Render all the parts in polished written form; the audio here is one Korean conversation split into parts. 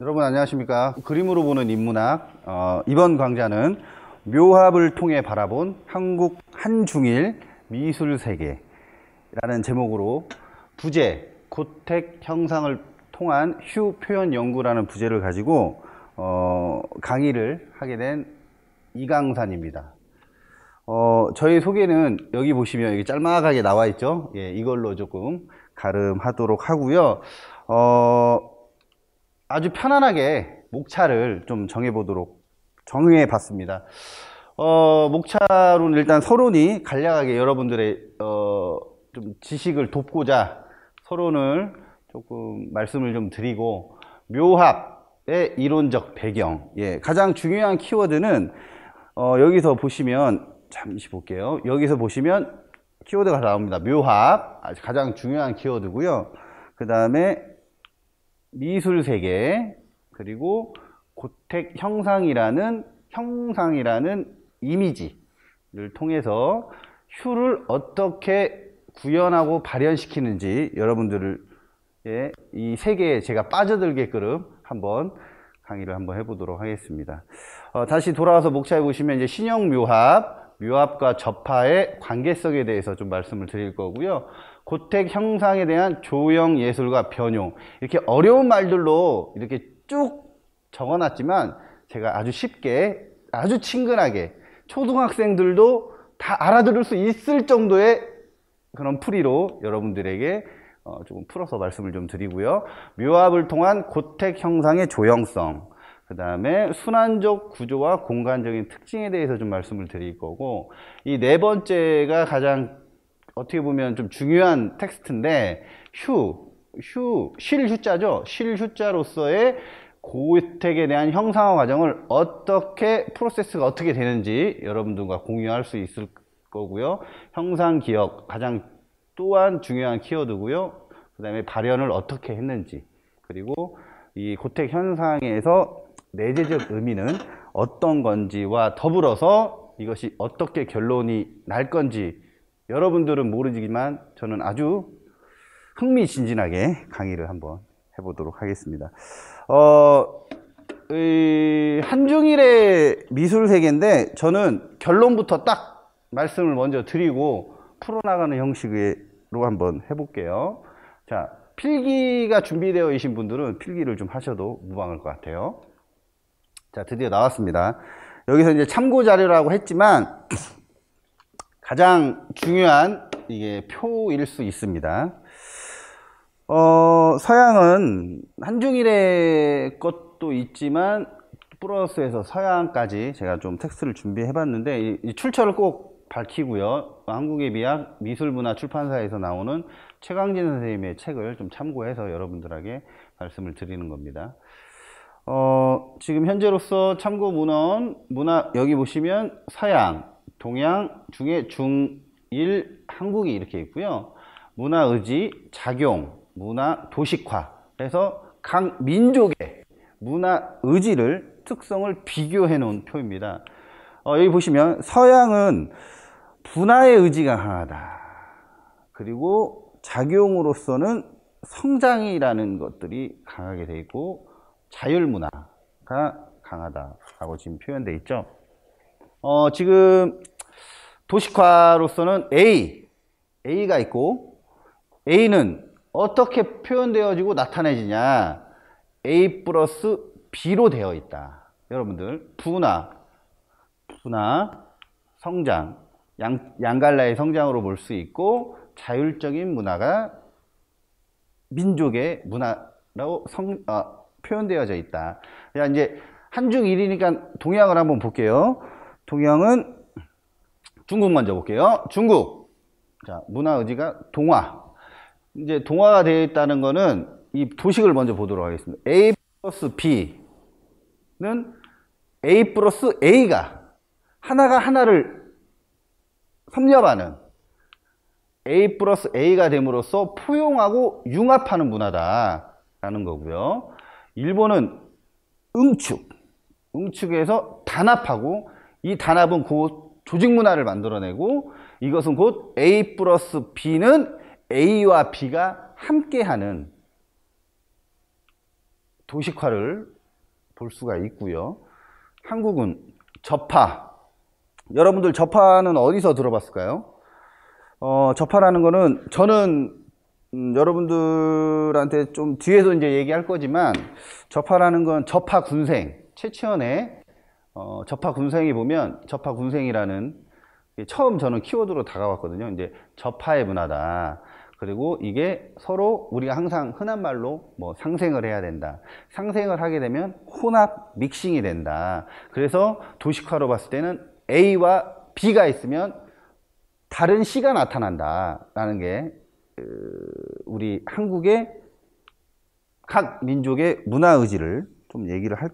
여러분 안녕하십니까. 그림으로 보는 인문학, 이번 강좌는 묘합을 통해 바라본 한국 한중일 미술세계라는 제목으로 부제, 고택 형상을 통한 휴 표현 연구라는 부제를 가지고 강의를 하게 된 이강산입니다. 저희 소개는 여기 보시면 여기 짤막하게 나와 있죠. 예, 이걸로 조금 가름하도록 하고요. 아주 편안하게 목차를 좀 정해 봤습니다. 목차로는 일단 서론이 간략하게 여러분들의 좀 지식을 돕고자 서론을 조금 말씀을 좀 드리고, 묘합의 이론적 배경, 예, 가장 중요한 키워드는 여기서 보시면, 잠시 볼게요. 여기서 보시면 키워드가 나옵니다. 묘합, 가장 중요한 키워드고요. 그 다음에 미술세계, 그리고 고택 형상이라는 이미지를 통해서 휴를 어떻게 구현하고 발현시키는지 여러분들을 이 세계에 제가 빠져들게끔 한번 강의를 한번 해보도록 하겠습니다. 다시 돌아와서 목차에 보시면 이제 신형 묘합과 접하의 관계성에 대해서 좀 말씀을 드릴 거고요. 고택 형상에 대한 조형 예술과 변용, 이렇게 어려운 말들로 이렇게 쭉 적어놨지만 제가 아주 쉽게, 아주 친근하게 초등학생들도 다 알아들을 수 있을 정도의 그런 풀이로 여러분들에게 조금 풀어서 말씀을 좀 드리고요. 묘합을 통한 고택 형상의 조형성, 그 다음에 순환적 구조와 공간적인 특징에 대해서 좀 말씀을 드릴 거고, 이 네 번째가 가장 어떻게 보면 좀 중요한 텍스트인데, 쉴 휴자죠. 쉴 휴자로서의 고택에 대한 형상화 과정을 프로세스가 어떻게 되는지 여러분들과 공유할 수 있을 거고요. 형상 기억, 가장 또한 중요한 키워드고요. 그 다음에 발현을 어떻게 했는지, 그리고 이 고택 현상에서 내재적 의미는 어떤 건지와 더불어서 이것이 어떻게 결론이 날 건지 여러분들은 모르지만 저는 아주 흥미진진하게 강의를 한번 해보도록 하겠습니다. 한중일의 미술세계인데 저는 결론부터 딱 말씀을 먼저 드리고 풀어나가는 형식으로 한번 해볼게요. 자, 필기가 준비되어 계신 분들은 필기를 좀 하셔도 무방할 것 같아요. 자, 드디어 나왔습니다. 여기서 이제 참고 자료라고 했지만 가장 중요한 이게 표일 수 있습니다. 서양은 한중일의 것도 있지만 플러스해서 서양까지 제가 좀 텍스트를 준비해 봤는데, 이 출처를 꼭 밝히고요. 한국의 미학 미술문화 출판사에서 나오는 최강진 선생님의 책을 좀 참고해서 여러분들에게 말씀을 드리는 겁니다. 지금 현재로서 참고 문화 여기 보시면 서양, 동양, 중해, 중일, 한국이 이렇게 있고요. 문화 의지, 작용, 문화 도식화. 그래서 각 민족의 문화 의지를, 특성을 비교해 놓은 표입니다. 여기 보시면 서양은 분화의 의지가 강하다. 그리고 작용으로서는 성장이라는 것들이 강하게 되어 있고 자율문화가 강하다라고 지금 표현되어 있죠. 지금 도식화로서는 A가 있고, A는 어떻게 표현되어지고 나타내지냐, A 플러스 B로 되어 있다. 여러분들, 분화, 성장, 양갈래의 성장으로 볼 수 있고, 자율적인 문화가 민족의 문화라고 표현되어져 있다. 자, 이제 한중일이니까 동양을 한번 볼게요. 동양은 중국 먼저 볼게요. 중국. 자, 문화 의지가 동화. 이제 동화가 되어 있다는 거는 이 도식을 먼저 보도록 하겠습니다. A 플러스 B는 A 플러스 A가 하나가 하나를 섭렵하는, A 플러스 A가 됨으로써 포용하고 융합하는 문화다라는 거고요. 일본은 응축에서 단합하고, 이 단합은 곧 조직 문화를 만들어내고, 이것은 곧 A 플러스 B는 A와 B가 함께하는 도식화를 볼 수가 있고요. 한국은 접화. 여러분들 접화는 어디서 들어봤을까요? 접화라는 거는 저는 여러분들한테 좀 뒤에서 이제 얘기할 거지만, 접화라는 건 접화군생, 최치원의 접화군생이 보면 접화군생이라는 처음 저는 키워드로 다가왔거든요. 이제 접화의 문화다. 그리고 이게 서로 우리가 항상 흔한 말로 뭐 상생을 해야 된다. 상생을 하게 되면 혼합, 믹싱이 된다. 그래서 도식화로 봤을 때는 A와 B가 있으면 다른 C가 나타난다. 라는 게 우리 한국의 각 민족의 문화 의지를 좀 얘기를 한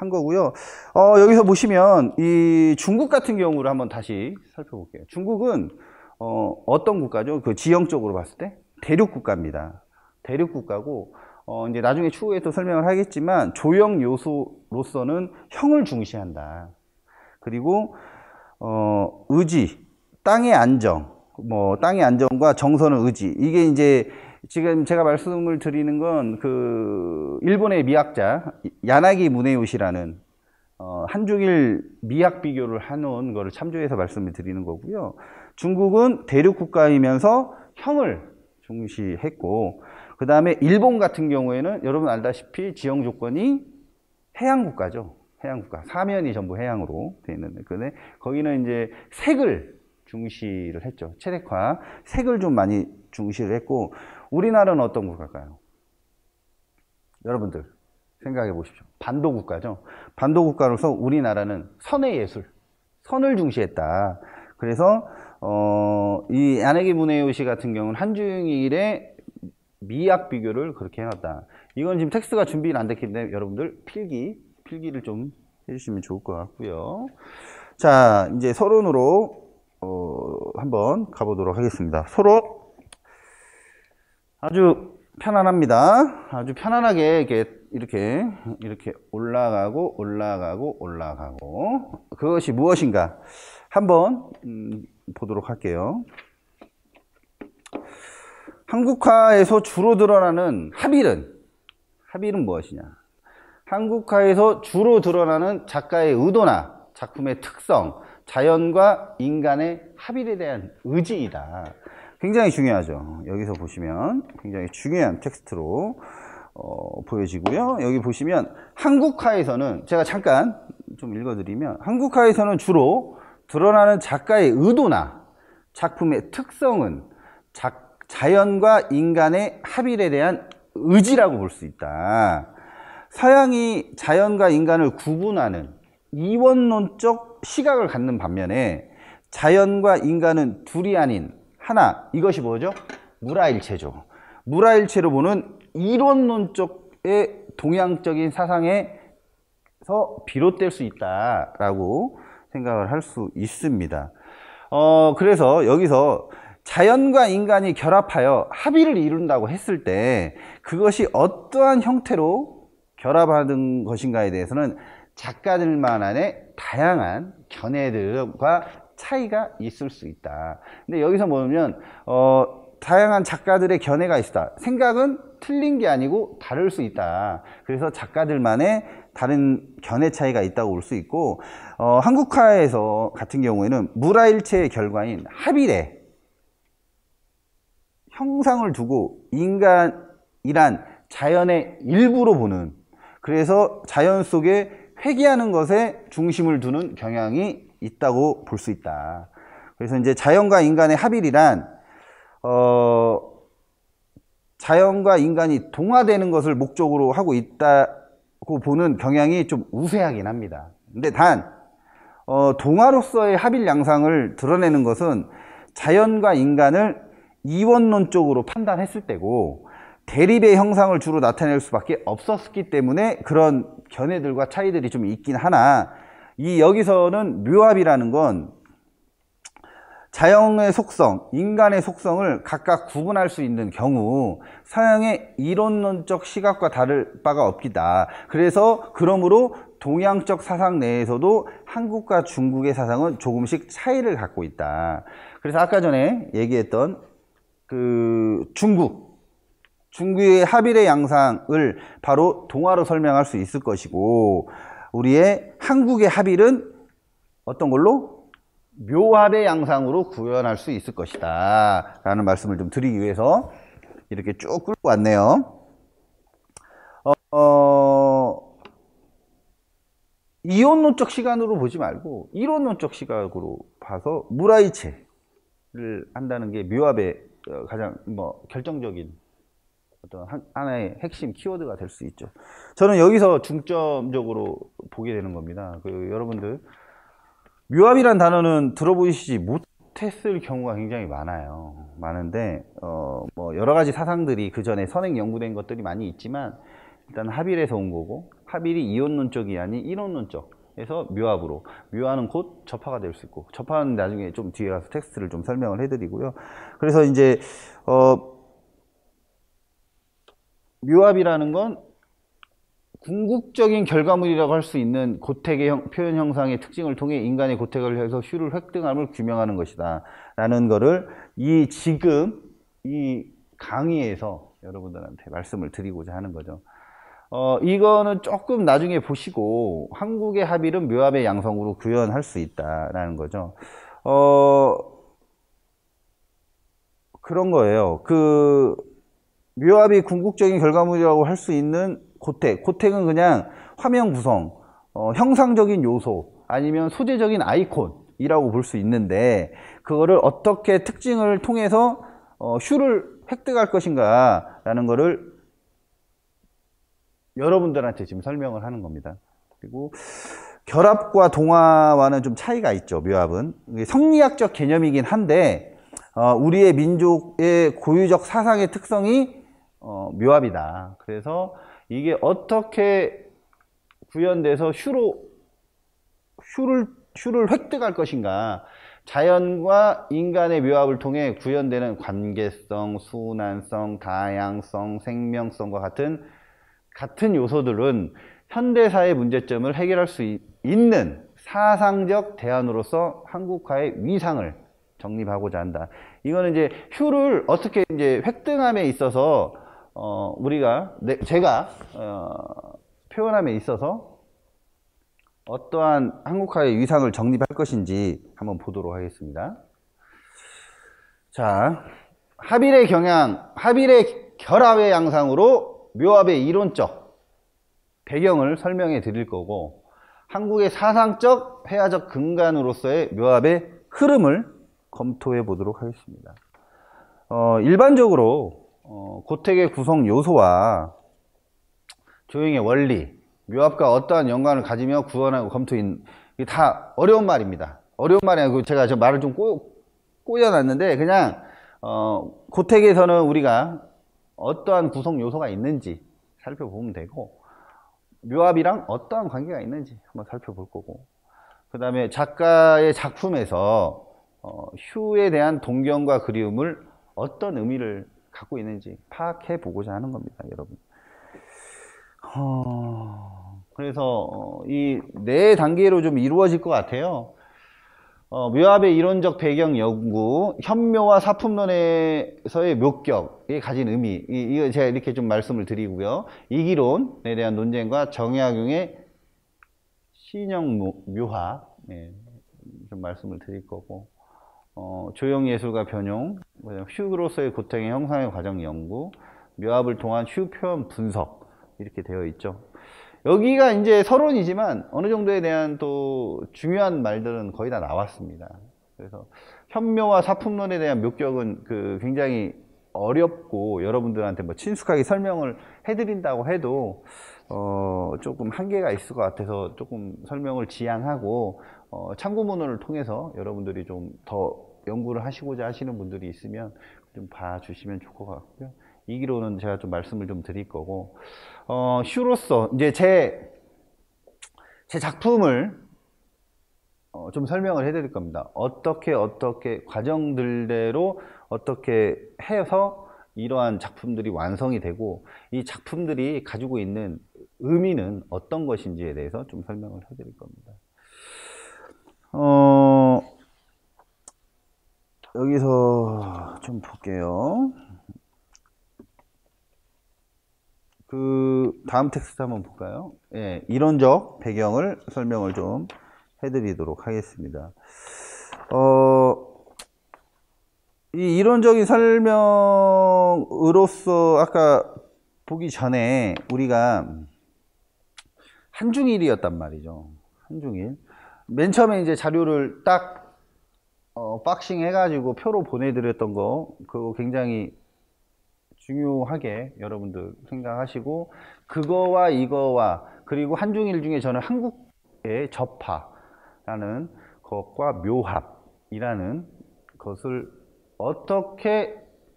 거고요. 여기서 보시면 이 중국 같은 경우를 한번 다시 살펴볼게요. 중국은 어떤 국가죠? 그 지형적으로 봤을 때 대륙 국가입니다. 대륙 국가고 이제 나중에 추후에 또 설명을 하겠지만 조형 요소로서는 형을 중시한다. 그리고 의지, 땅의 안정, 땅의 안정과 정선의 의지. 이게 이제 지금 제가 말씀을 드리는 건 그 일본의 미학자 야나기 무네요시라는 한중일 미학 비교를 해놓은 거를 참조해서 말씀을 드리는 거고요. 중국은 대륙 국가이면서 형을 중시했고, 그 다음에 일본 같은 경우에는 여러분 알다시피 지형 조건이 해양 국가죠. 해양 국가. 사면이 전부 해양으로 되어 있는데, 근데 거기는 이제 색을 중시를 했죠. 체력화, 색을 좀 많이 중시를 했고, 우리나라는 어떤 국가일까요? 여러분들 생각해 보십시오. 반도 국가죠. 반도 국가로서 우리나라는 선의 예술, 선을 중시했다. 그래서 이 야나기 무네요시 같은 경우는 한중일의 미학 비교를 그렇게 해놨다. 이건 지금 텍스트가 준비는 안 됐기 때문에 여러분들 필기를 좀 해주시면 좋을 것 같고요. 자, 이제 서론으로 한번 가보도록 하겠습니다. 서론 아주 편안합니다. 아주 편안하게 이렇게 올라가고 그것이 무엇인가 한번 보도록 할게요. 한국화에서 주로 드러나는 합일은 무엇이냐? 한국화에서 주로 드러나는 작가의 의도나 작품의 특성, 자연과 인간의 합일에 대한 의지이다. 굉장히 중요하죠. 여기서 보시면 굉장히 중요한 텍스트로 보여지고요. 여기 보시면 한국화에서는 제가 잠깐 좀 읽어드리면, 한국화에서는 주로 드러나는 작가의 의도나 작품의 특성은 자연과 인간의 합일에 대한 의지라고 볼 수 있다. 서양이 자연과 인간을 구분하는 이원론적 시각을 갖는 반면에 자연과 인간은 둘이 아닌 하나, 이것이 뭐죠? 무라일체죠. 무라일체로 보는 이론론적의 동양적인 사상에서 비롯될 수 있다라고 생각을 할 수 있습니다. 그래서 여기서 자연과 인간이 결합하여 합의를 이룬다고 했을 때 그것이 어떠한 형태로 결합하는 것인가에 대해서는 작가들만의 다양한 견해들과 차이가 있을 수 있다. 근데 여기서 보면 다양한 작가들의 견해가 있다. 생각은 틀린 게 아니고 다를 수 있다. 그래서 작가들만의 다른 견해 차이가 있다고 볼 수 있고, 한국화에서 같은 경우에는 무라일체의 결과인 합일의 형상을 두고 인간이란 자연의 일부로 보는, 그래서 자연 속에 회귀하는 것에 중심을 두는 경향이 있다고 볼 수 있다. 그래서 이제 자연과 인간의 합일이란 자연과 인간이 동화되는 것을 목적으로 하고 있다고 보는 경향이 좀 우세하긴 합니다. 근데 단 동화로서의 합일 양상을 드러내는 것은 자연과 인간을 이원론적으로 판단했을 때고 대립의 형상을 주로 나타낼 수밖에 없었기 때문에 그런 견해들과 차이들이 좀 있긴 하나, 여기서는 묘합이라는 건 자연의 속성, 인간의 속성을 각각 구분할 수 있는 경우 서양의 이론론적 시각과 다를 바가 없기다. 그래서 그러므로 동양적 사상 내에서도 한국과 중국의 사상은 조금씩 차이를 갖고 있다. 그래서 아까 전에 얘기했던 그 중국, 중구의 합일의 양상을 바로 동화로 설명할 수 있을 것이고, 우리의 한국의 합일은 어떤 걸로? 묘합의 양상으로 구현할 수 있을 것이다 라는 말씀을 좀 드리기 위해서 이렇게 쭉 끌고 왔네요. 이론론적 시간으로 보지 말고 이론론적 시각으로 봐서 무라이체를 한다는 게 묘합의 가장 결정적인 어떤 하나의 핵심 키워드가 될 수 있죠. 저는 여기서 중점적으로 보게 되는 겁니다. 여러분들 묘합이란 단어는 들어보시지 못했을 경우가 굉장히 많은데 여러 가지 사상들이 그 전에 선행 연구된 것들이 많이 있지만, 일단 합일에서 온 거고, 합일이 이론론적이 아닌 이론론적에서 묘합으로, 묘화는 곧 접화가 될 수 있고, 접화는 나중에 좀 뒤에 가서 텍스트를 좀 설명을 해드리고요. 그래서 이제 묘합이라는 건 궁극적인 결과물이라고 할 수 있는 고택의 표현 형상의 특징을 통해 인간의 고택을 해서 슈를 획득함을 규명하는 것이다 라는 거를 지금 이 강의에서 여러분들한테 말씀을 드리고자 하는 거죠. 이거는 조금 나중에 보시고 한국의 합일은 묘합의 양성으로 구현할 수 있다라는 거죠. 그런 거예요. 묘합이 궁극적인 결과물이라고 할 수 있는 고택은 그냥 화면 구성, 형상적인 요소, 아니면 소재적인 아이콘이라고 볼 수 있는데, 그거를 어떻게 특징을 통해서 슈를 획득할 것인가 라는 거를 여러분들한테 지금 설명을 하는 겁니다. 그리고 결합과 동화와는 좀 차이가 있죠. 묘합은 성리학적 개념이긴 한데, 우리의 민족의 고유적 사상의 특성이 묘합이다. 그래서 이게 어떻게 구현돼서 슈를 획득할 것인가, 자연과 인간의 묘합을 통해 구현되는 관계성, 순환성, 다양성, 생명성과 같은 요소들은 현대사의 문제점을 해결할 수 있는 사상적 대안으로서 한국화의 위상을 정립하고자 한다. 이거는 이제 슈를 어떻게 이제 획득함에 있어서 제가 표현함에 있어서 어떠한 한국화의 위상을 정립할 것인지 한번 보도록 하겠습니다. 자, 합일의 결합의 양상으로 묘합의 이론적 배경을 설명해 드릴 거고, 한국의 사상적, 회화적 근간으로서의 묘합의 흐름을 검토해 보도록 하겠습니다. 일반적으로 고택의 구성 요소와 조형의 원리, 묘합과 어떠한 연관을 가지며 구현하고 검토인, 이게 다 어려운 말입니다. 어려운 말이 아니고 제가 말을 좀 꼬여놨는데, 그냥 고택에서는 우리가 어떠한 구성 요소가 있는지 살펴보면 되고, 묘합이랑 어떠한 관계가 있는지 한번 살펴볼 거고, 그 다음에 작가의 작품에서 슈에 대한 동경과 그리움을 어떤 의미를 갖고 있는지 파악해 보고자 하는 겁니다, 여러분. 그래서 이 네 단계로 좀 이루어질 것 같아요. 묘합의 이론적 배경 연구, 현묘와 사품론에서의 묘격이 가진 의미, 이거 제가 이렇게 좀 말씀을 드리고요. 이기론에 대한 논쟁과 정약용의 신형 묘화, 좀 말씀을 드릴 거고, 조형예술과 변용, 슈로서의 고택의 형상의 과정 연구, 묘합을 통한 슈 표현 분석, 이렇게 되어 있죠. 여기가 이제 서론이지만 어느 정도에 대한 또 중요한 말들은 거의 다 나왔습니다. 그래서 현묘와 사품론에 대한 묘격은 굉장히 어렵고, 여러분들한테 친숙하게 설명을 해드린다고 해도 조금 한계가 있을 것 같아서 조금 설명을 지양하고, 참고문헌을 통해서 여러분들이 좀 더 연구를 하시고자 하시는 분들이 있으면 좀 봐주시면 좋을 것 같고요. 이기로는 제가 좀 말씀을 좀 드릴 거고, 슈로서 이제 제 작품을 좀 설명을 해드릴 겁니다. 어떻게 과정들대로 어떻게 해서 이러한 작품들이 완성이 되고, 이 작품들이 가지고 있는 의미는 어떤 것인지에 대해서 좀 설명을 해드릴 겁니다. 여기서 좀 볼게요. 그 다음 텍스트 한번 볼까요? 예, 이론적 배경을 설명을 좀 해드리도록 하겠습니다. 이 이론적인 설명으로서 아까 보기 전에 우리가 한중일이었단 말이죠. 한중일. 맨 처음에 이제 자료를 딱 박싱 해가지고 표로 보내드렸던 거, 그거 굉장히 중요하게 여러분들 생각하시고, 그거와 이거와 그리고 한중일 중에 저는 한국의 접하라는 것과 묘합이라는 것을 어떻게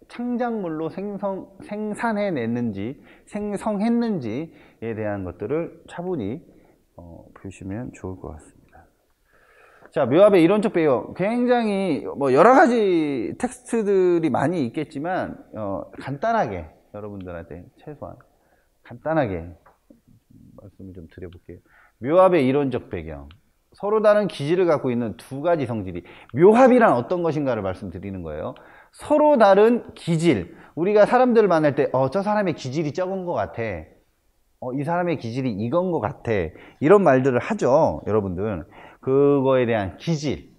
창작물로 생산해냈는지, 생성했는지에 대한 것들을 차분히 보시면 좋을 것 같습니다. 자, 묘합의 이론적 배경. 굉장히 뭐 여러 가지 텍스트들이 많이 있겠지만 간단하게 여러분들한테 최소한 간단하게 말씀을 좀 드려볼게요. 묘합의 이론적 배경. 서로 다른 기질을 갖고 있는 두 가지 성질이, 묘합이란 어떤 것인가를 말씀드리는 거예요. 서로 다른 기질. 우리가 사람들을 만날 때 저 사람의 기질이 적은 것 같아, 이 사람의 기질이 이건 것 같아, 이런 말들을 하죠, 여러분들. 그거에 대한 기질이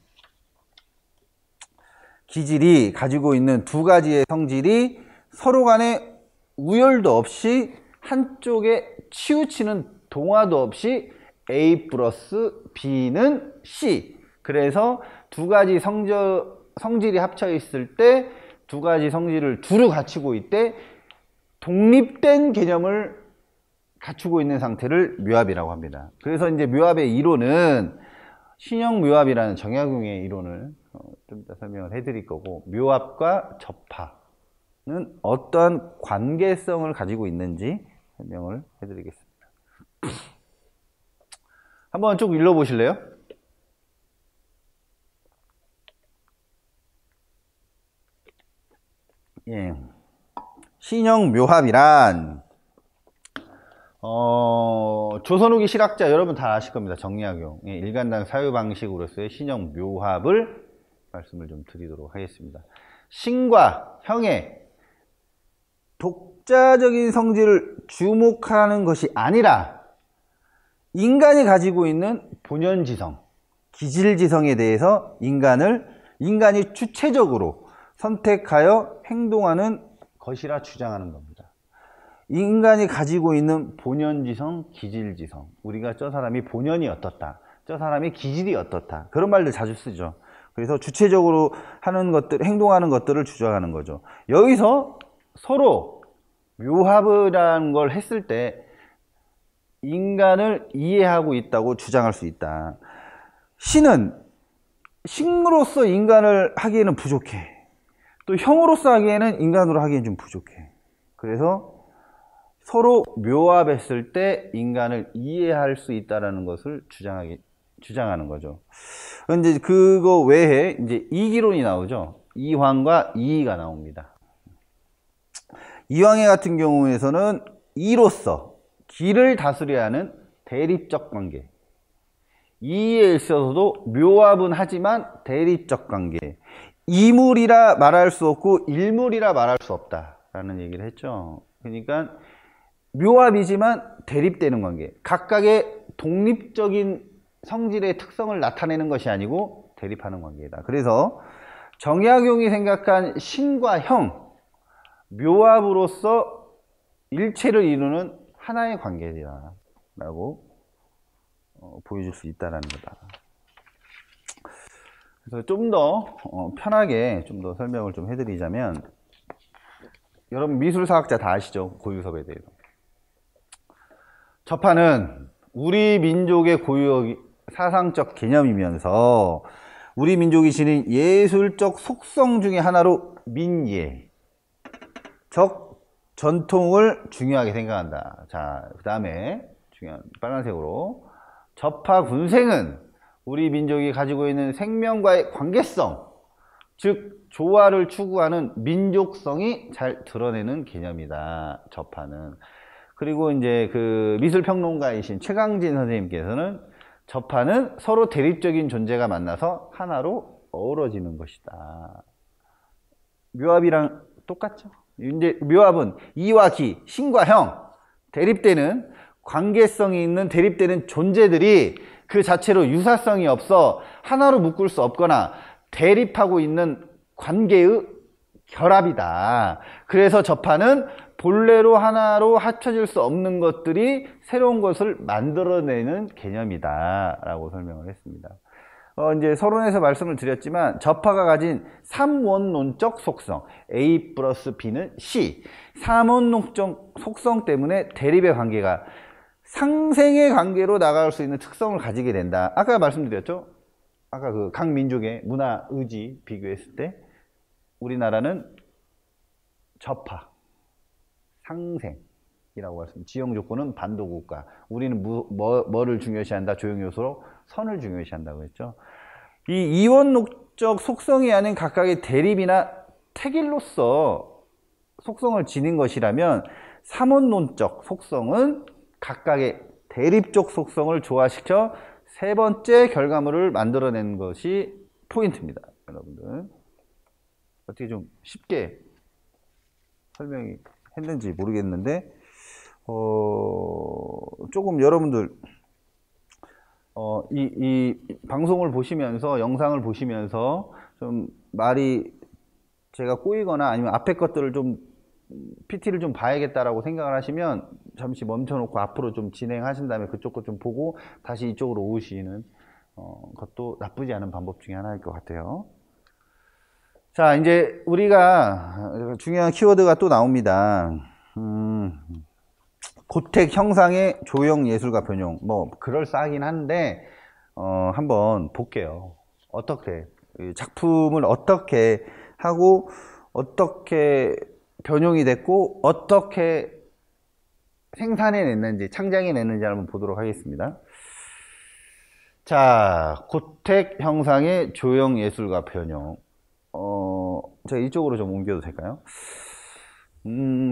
가지고 있는 두 가지의 성질이 서로 간에 우열도 없이 한쪽에 치우치는 동화도 없이 A 플러스 B는 C. 그래서 두 가지 성질이 합쳐 있을 때, 두 가지 성질을 두루 갖추고 있대 독립된 개념을 갖추고 있는 상태를 묘합이라고 합니다. 그래서 이제 묘합의 이론은 신형 묘합이라는 정약용의 이론을 좀 이따 설명을 해드릴 거고, 묘합과 접하는 어떠한 관계성을 가지고 있는지 설명을 해드리겠습니다. 한번 쭉 읽어보실래요? 예. 신형 묘합이란 조선 후기 실학자 여러분 다 아실 겁니다. 정약용. 예, 일간당 사유 방식으로서의 신형 묘합을 말씀을 좀 드리도록 하겠습니다. 신과 형의 독자적인 성질을 주목하는 것이 아니라 인간이 가지고 있는 본연지성, 기질지성에 대해서 인간이 주체적으로 선택하여 행동하는 것이라 주장하는 겁니다. 인간이 가지고 있는 본연지성, 기질지성. 우리가 저 사람이 본연이 어떻다, 저 사람이 기질이 어떻다, 그런 말들 자주 쓰죠. 그래서 주체적으로 하는 것들, 행동하는 것들을 주장하는 거죠. 여기서 서로 묘합이라는 걸 했을 때 인간을 이해하고 있다고 주장할 수 있다. 신으로서 인간을 하기에는 부족해. 또 형으로서 하기에는 인간으로 하기에는 좀 부족해. 그래서 서로 묘합했을 때 인간을 이해할 수 있다는 것을 주장하는 거죠. 근데 그거 외에 이제 이기론이 나오죠. 이황과 이의가 나옵니다. 이황의 같은 경우에서는 이로서 기를 다스려야 하는 대립적 관계, 이의에 있어서도 묘합은 하지만 대립적 관계, 이물이라 말할 수 없고 일물이라 말할 수 없다라는 얘기를 했죠. 그러니까 묘합이지만 대립되는 관계, 각각의 독립적인 성질의 특성을 나타내는 것이 아니고 대립하는 관계이다. 그래서 정약용이 생각한 신과 형, 묘합으로서 일체를 이루는 하나의 관계다 라고 보여줄 수 있다는 거다. 그래서 좀 더 편하게 좀 더 설명을 좀 해드리자면, 여러분 미술사학자 다 아시죠? 고유섭에 대해서. 접하는 우리 민족의 고유 사상적 개념이면서 우리 민족이 지닌 예술적 속성 중에 하나로 민예, 적 전통을 중요하게 생각한다. 자, 그 다음에 중요한 빨간색으로, 접하 군생은 우리 민족이 가지고 있는 생명과의 관계성, 즉 조화를 추구하는 민족성이 잘 드러내는 개념이다, 접하는. 그리고 이제 그 미술평론가이신 최강진 선생님께서는 접하는 서로 대립적인 존재가 만나서 하나로 어우러지는 것이다. 묘합이랑 똑같죠? 이제 묘합은 이와 기, 신과 형, 대립되는 관계성이 있는 대립되는 존재들이 그 자체로 유사성이 없어 하나로 묶을 수 없거나 대립하고 있는 관계의 결합이다. 그래서 접하는 본래로 하나로 합쳐질 수 없는 것들이 새로운 것을 만들어내는 개념이다 라고 설명을 했습니다. 이제 서론에서 말씀을 드렸지만 접하가 가진 삼원론적 속성 A 플러스 B는 C, 삼원론적 속성 때문에 대립의 관계가 상생의 관계로 나갈 수 있는 특성을 가지게 된다. 아까 말씀드렸죠? 아까 그 각 민족의 문화, 의지 비교했을 때 우리나라는 접하, 상생이라고 말씀. 지형 조건은 반도국가. 우리는 뭐를 중요시한다? 조형 요소로 선을 중요시한다고 했죠. 이 이원론적 속성이 아닌 각각의 대립이나 택일로서 속성을 지닌 것이라면 삼원론적 속성은 각각의 대립적 속성을 조화시켜 세 번째 결과물을 만들어내는 것이 포인트입니다. 여러분들 어떻게 좀 쉽게 설명이 했는지 모르겠는데 조금 여러분들 이 방송을 보시면서 영상을 보시면서 좀 말이 제가 꼬이거나 아니면 앞에 것들을 좀 PT를 좀 봐야겠다라고 생각을 하시면 잠시 멈춰놓고 앞으로 좀 진행하신 다음에 그쪽 거 좀 보고 다시 이쪽으로 오시는 것도 나쁘지 않은 방법 중에 하나일 것 같아요. 자, 이제 우리가 중요한 키워드가 또 나옵니다. 고택 형상의 조형 예술과 변형. 뭐 그럴싸하긴 한데 한번 볼게요. 어떻게 작품을 어떻게 하고 어떻게 변형이 됐고 어떻게 생산해냈는지 창작해냈는지 한번 보도록 하겠습니다. 자, 고택 형상의 조형 예술과 변형. 제가 이쪽으로 좀 옮겨도 될까요?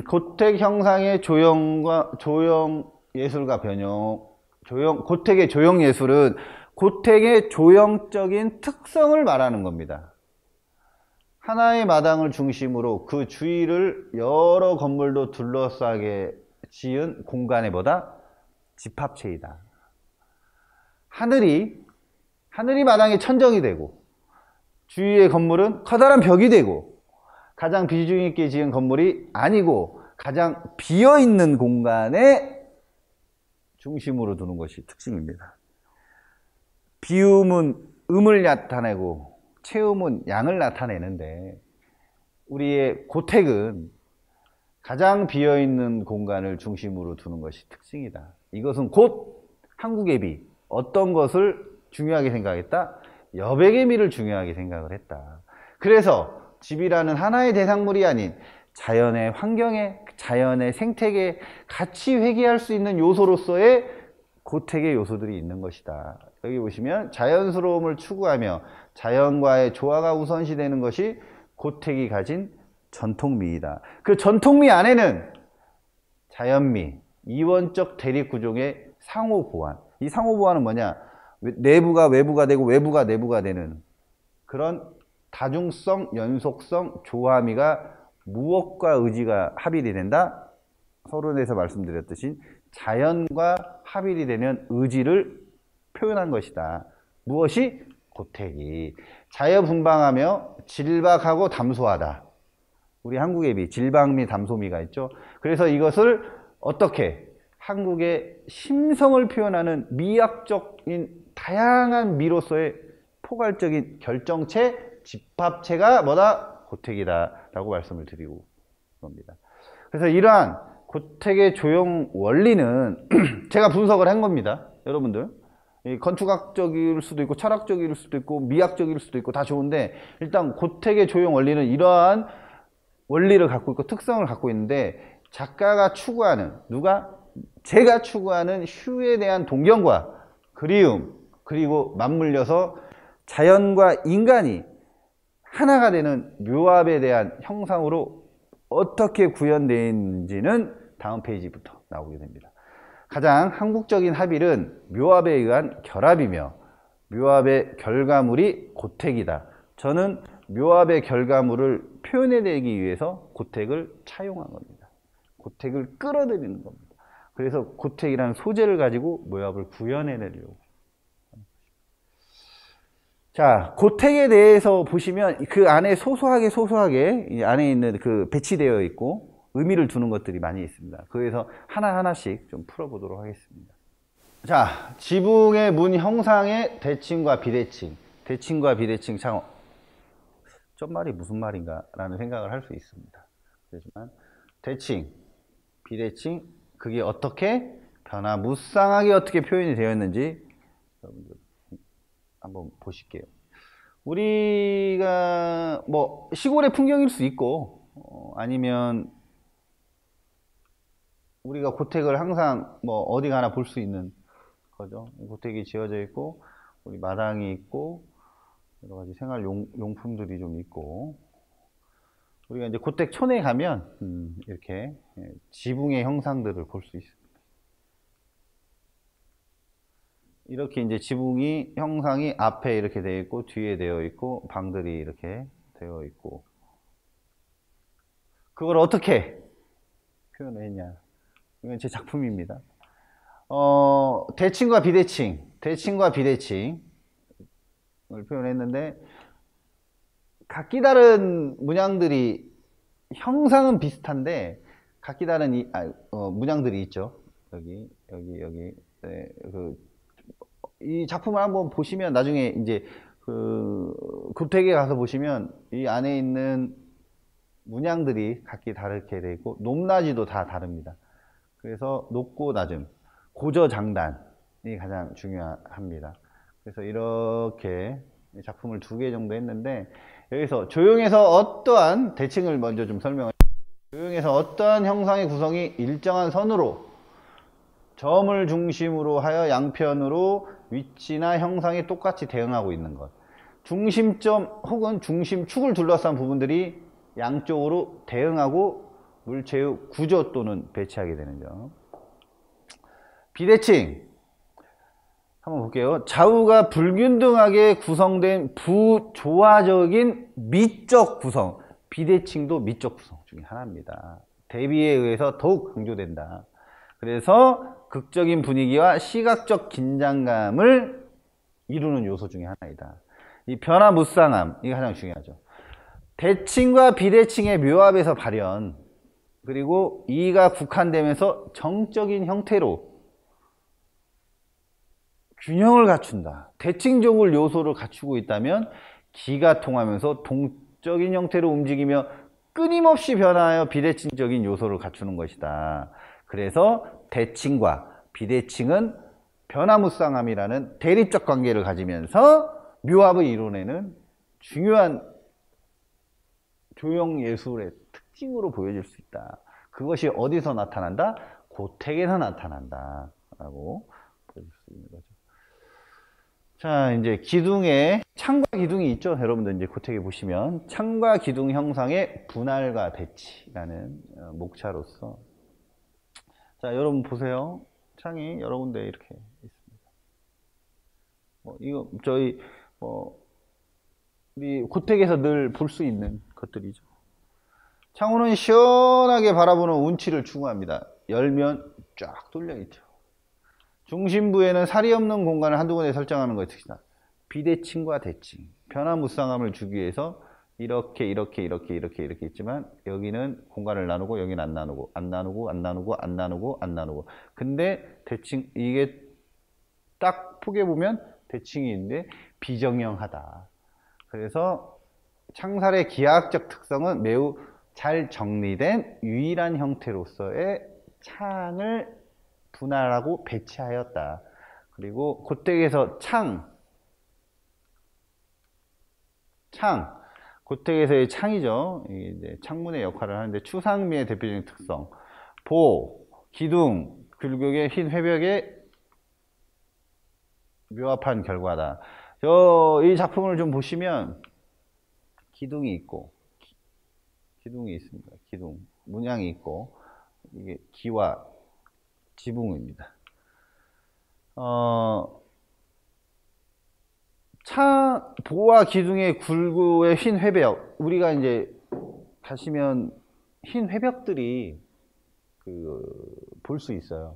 고택 형상의 조형 예술과 변형. 고택의 조형 예술은 고택의 조형적인 특성을 말하는 겁니다. 하나의 마당을 중심으로 그 주위를 여러 건물도 둘러싸게 지은 공간의 뭐다? 집합체이다. 하늘이 마당에 천정이 되고 주위의 건물은 커다란 벽이 되고 가장 비중 있게 지은 건물이 아니고 가장 비어있는 공간에 중심으로 두는 것이 특징입니다. 비움은 음을 나타내고 체음은 양을 나타내는데 우리의 고택은 가장 비어있는 공간을 중심으로 두는 것이 특징이다. 이것은 곧 한국의 비, 어떤 것을 중요하게 생각했다? 여백의 미를 중요하게 생각을 했다. 그래서 집이라는 하나의 대상물이 아닌 자연의 환경에, 자연의 생태계에 같이 회귀할 수 있는 요소로서의 고택의 요소들이 있는 것이다. 여기 보시면 자연스러움을 추구하며 자연과의 조화가 우선시되는 것이 고택이 가진 전통미이다. 그 전통미 안에는 자연미, 이원적 대립구조의 상호보완. 이 상호보완은 뭐냐? 내부가 외부가 되고 외부가 내부가 되는 그런 다중성, 연속성, 조화미가 무엇과 의지가 합일이 된다? 서론에서 말씀드렸듯이 자연과 합일이 되는 의지를 표현한 것이다. 무엇이? 고택이 자연분방하며 질박하고 담소하다. 우리 한국의 미, 질박미, 담소미가 있죠. 그래서 이것을 어떻게 한국의 심성을 표현하는 미학적인 다양한 미로서의 포괄적인 결정체, 집합체가 뭐다? 고택이다 라고 말씀을 드리고 겁니다. 그래서 이러한 고택의 조형 원리는 제가 분석을 한 겁니다. 여러분들 건축학적일 수도 있고 철학적일 수도 있고 미학적일 수도 있고 다 좋은데 일단 고택의 조형 원리는 이러한 원리를 갖고 있고 특성을 갖고 있는데 작가가 추구하는 제가 추구하는 휴에 대한 동경과 그리움 그리고 맞물려서 자연과 인간이 하나가 되는 묘합에 대한 형상으로 어떻게 구현되어 있는지는 다음 페이지부터 나오게 됩니다. 가장 한국적인 합일은 묘합에 의한 결합이며 묘합의 결과물이 고택이다. 저는 묘합의 결과물을 표현해내기 위해서 고택을 차용한 겁니다. 고택을 끌어들이는 겁니다. 그래서 고택이라는 소재를 가지고 모압을 구현해내려고. 자, 고택에 대해서 보시면 그 안에 소소하게 이 안에 있는 그 배치되어 있고 의미를 두는 것들이 많이 있습니다. 그래서 하나하나씩 좀 풀어보도록 하겠습니다. 자, 지붕의 문 형상의 대칭과 비대칭. 대칭과 비대칭 참 쩐말이 무슨 말인가 라는 생각을 할 수 있습니다. 하지만 대칭, 비대칭, 그게 어떻게 변화무쌍하게 어떻게 표현이 되어 있는지 여러분들 한번 보실게요. 우리가 뭐 시골의 풍경일 수 있고 아니면 우리가 고택을 항상 뭐 어디 가나 볼 수 있는 거죠. 고택이 지어져 있고 우리 마당이 있고 여러 가지 생활 용품들이 좀 있고 우리가 이제 고택촌에 가면 이렇게 지붕의 형상들을 볼 수 있습니다. 이렇게 이제 지붕이 형상이 앞에 이렇게 되어 있고 뒤에 되어 있고 방들이 이렇게 되어 있고 그걸 어떻게 표현을 했냐. 이건 제 작품입니다. 대칭과 비대칭을 표현했는데 각기 다른 문양들이 형상은 비슷한데 각기 다른 문양들이 있죠. 여기. 네, 이 작품을 한번 보시면 나중에 이제 그 고택에 가서 보시면 이 안에 있는 문양들이 각기 다르게 되어 있고 높낮이도 다 다릅니다. 그래서 높고 낮음, 고저장단이 가장 중요합니다. 그래서 이렇게 작품을 2개 정도 했는데 여기서 조형에서 어떠한 대칭을 먼저 좀 설명을 조형에서 어떠한 형상의 구성이 일정한 선으로 점을 중심으로 하여 양편으로 위치나 형상이 똑같이 대응하고 있는 것. 중심점 혹은 중심축을 둘러싼 부분들이 양쪽으로 대응하고 물체의 구조 또는 배치하게 되는 점. 비대칭 한번 볼게요. 좌우가 불균등하게 구성된 부조화적인 미적 구성. 비대칭도 미적 구성 중에 하나입니다. 대비에 의해서 더욱 강조된다. 그래서 극적인 분위기와 시각적 긴장감을 이루는 요소 중에 하나이다. 이 변화무쌍함, 이게 가장 중요하죠. 대칭과 비대칭의 묘합에서 발현, 그리고 이가 국한되면서 정적인 형태로 균형을 갖춘다. 대칭적을 요소를 갖추고 있다면 기가 통하면서 동적인 형태로 움직이며 끊임없이 변화하여 비대칭적인 요소를 갖추는 것이다. 그래서 대칭과 비대칭은 변화무쌍함이라는 대립적 관계를 가지면서 묘합을 이뤄내는 중요한 조형예술의 특징으로 보여질 수 있다. 그것이 어디서 나타난다? 고택에서 나타난다 라고 보여줄 수 있는 거죠. 자, 이제 기둥에 창과 기둥이 있죠. 여러분들 이제 고택에 보시면 창과 기둥 형상의 분할과 배치라는 목차로서, 자, 여러분 보세요. 창이 여러 군데 이렇게 있습니다. 이거 저희 우리 고택에서 늘 볼 수 있는 것들이죠. 창호는 시원하게 바라보는 운치를 추구합니다. 열면 쫙 뚫려 있죠. 중심부에는 살이 없는 공간을 한두 군데 설정하는 것입니다. 비대칭과 대칭, 변화무쌍함을 주기 위해서 이렇게 있지만 여기는 공간을 나누고 여기는 안 나누고. 근데 대칭, 이게 딱 포개 보면 대칭이 있는데 비정형하다. 그래서 창살의 기하학적 특성은 매우 잘 정리된 유일한 형태로서의 창을 분할하고 배치하였다. 그리고 고택에서 고택에서의 창이죠. 이제 창문의 역할을 하는데 추상미의 대표적인 특성, 기둥, 굴곡의 흰 회벽에 묘합한 결과다. 이 작품을 좀 보시면 기둥이 있고, 기둥이 있습니다. 기둥, 문양이 있고, 이게 기와 지붕입니다. 보와 기둥의 굴구의 흰 회벽, 우리가 이제 가시면 흰 회벽들이 볼 수 있어요.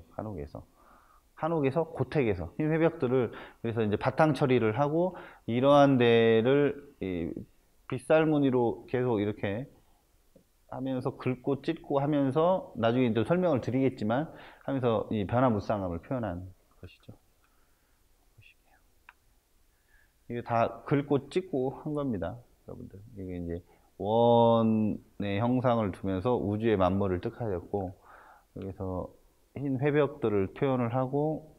한옥에서 고택에서 흰 회벽들을 그래서 이제 바탕 처리를 하고 이러한 데를 이 빗살무늬로 계속 이렇게 하면서 긁고 찢고 하면서 나중에 이제 설명을 드리겠지만 하면서 이 변화무쌍함을 표현한 것이죠. 이게 다 긁고 찢고 한 겁니다, 여러분들. 이게 이제 원의 형상을 두면서 우주의 만물을 뜻하였고 여기서 흰 회벽들을 표현을 하고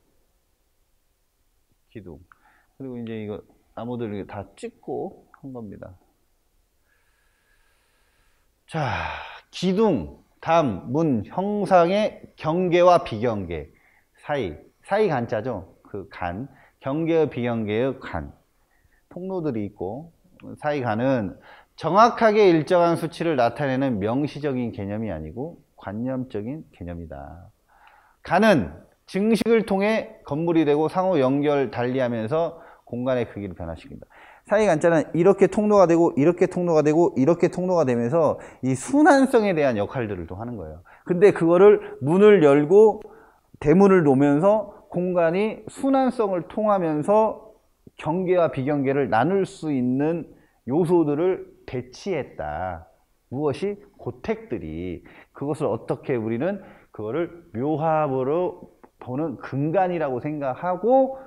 기둥 그리고 이제 이거 나무들을 다 찢고 한 겁니다. 자, 기둥, 담, 문, 형상의 경계와 비경계 사이 간자죠. 그 간, 경계와 비경계의 간 통로들이 있고 사이 간은 정확하게 일정한 수치를 나타내는 명시적인 개념이 아니고 관념적인 개념이다. 간은 증식을 통해 건물이 되고 상호 연결 달리하면서 공간의 크기를 변화시킨다. 사이 간자는 이렇게 통로가 되고 이렇게 통로가 되고 이렇게 통로가 되면서 이 순환성에 대한 역할들을 또 하는 거예요. 근데 그거를 문을 열고 대문을 놓으면서 공간이 순환성을 통하면서 경계와 비경계를 나눌 수 있는 요소들을 배치했다. 무엇이? 고택들이. 그것을 어떻게 우리는 그거를 묘합으로 보는 근간이라고 생각하고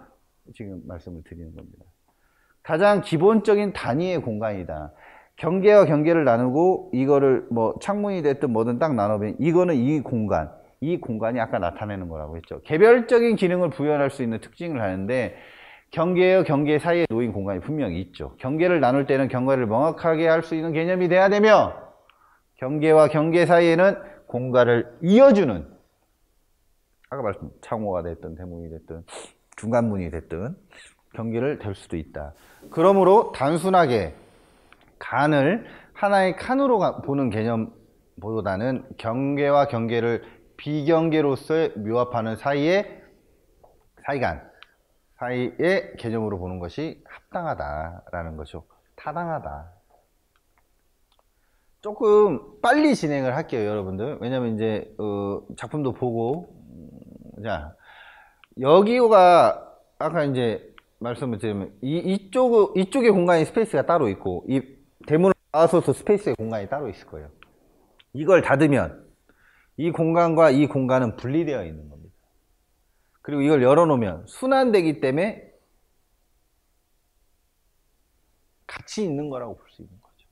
지금 말씀을 드리는 겁니다. 가장 기본적인 단위의 공간이다. 경계와 경계를 나누고 이거를 뭐 창문이 됐든 뭐든 딱 나눠보면 이거는 이 공간이 아까 나타내는 거라고 했죠. 개별적인 기능을 부여할 수 있는 특징을 하는데 경계와 경계 사이에 놓인 공간이 분명히 있죠. 경계를 나눌 때는 경계를 명확하게 할 수 있는 개념이 돼야 되며 경계와 경계 사이에는 공간을 이어주는 아까 말씀 창호가 됐든 대문이 됐든 중간문이 됐든 경계를 댈 수도 있다. 그러므로 단순하게 간을 하나의 칸으로 보는 개념보다는 경계와 경계를 비경계로서 묘합하는 사이간 사이의 개념으로 보는 것이 합당하다라는 거죠. 타당하다. 조금 빨리 진행을 할게요, 여러분들. 왜냐면 이제 작품도 보고 자 여기가 아까 이제 말씀을 드리면 이쪽의 공간이 스페이스가 따로 있고 이 대문을 나와서도 스페이스의 공간이 따로 있을 거예요. 이걸 닫으면 이 공간과 이 공간은 분리되어 있는 겁니다. 그리고 이걸 열어놓으면 순환되기 때문에 같이 있는 거라고 볼 수 있는 거죠.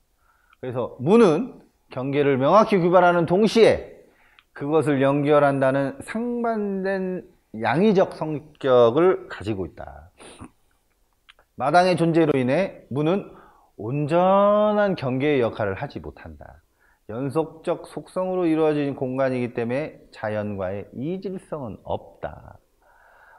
그래서 문은 경계를 명확히 규발하는 동시에 그것을 연결한다는 상반된 양의적 성격을 가지고 있다. 마당의 존재로 인해 문은 온전한 경계의 역할을 하지 못한다. 연속적 속성으로 이루어진 공간이기 때문에 자연과의 이질성은 없다.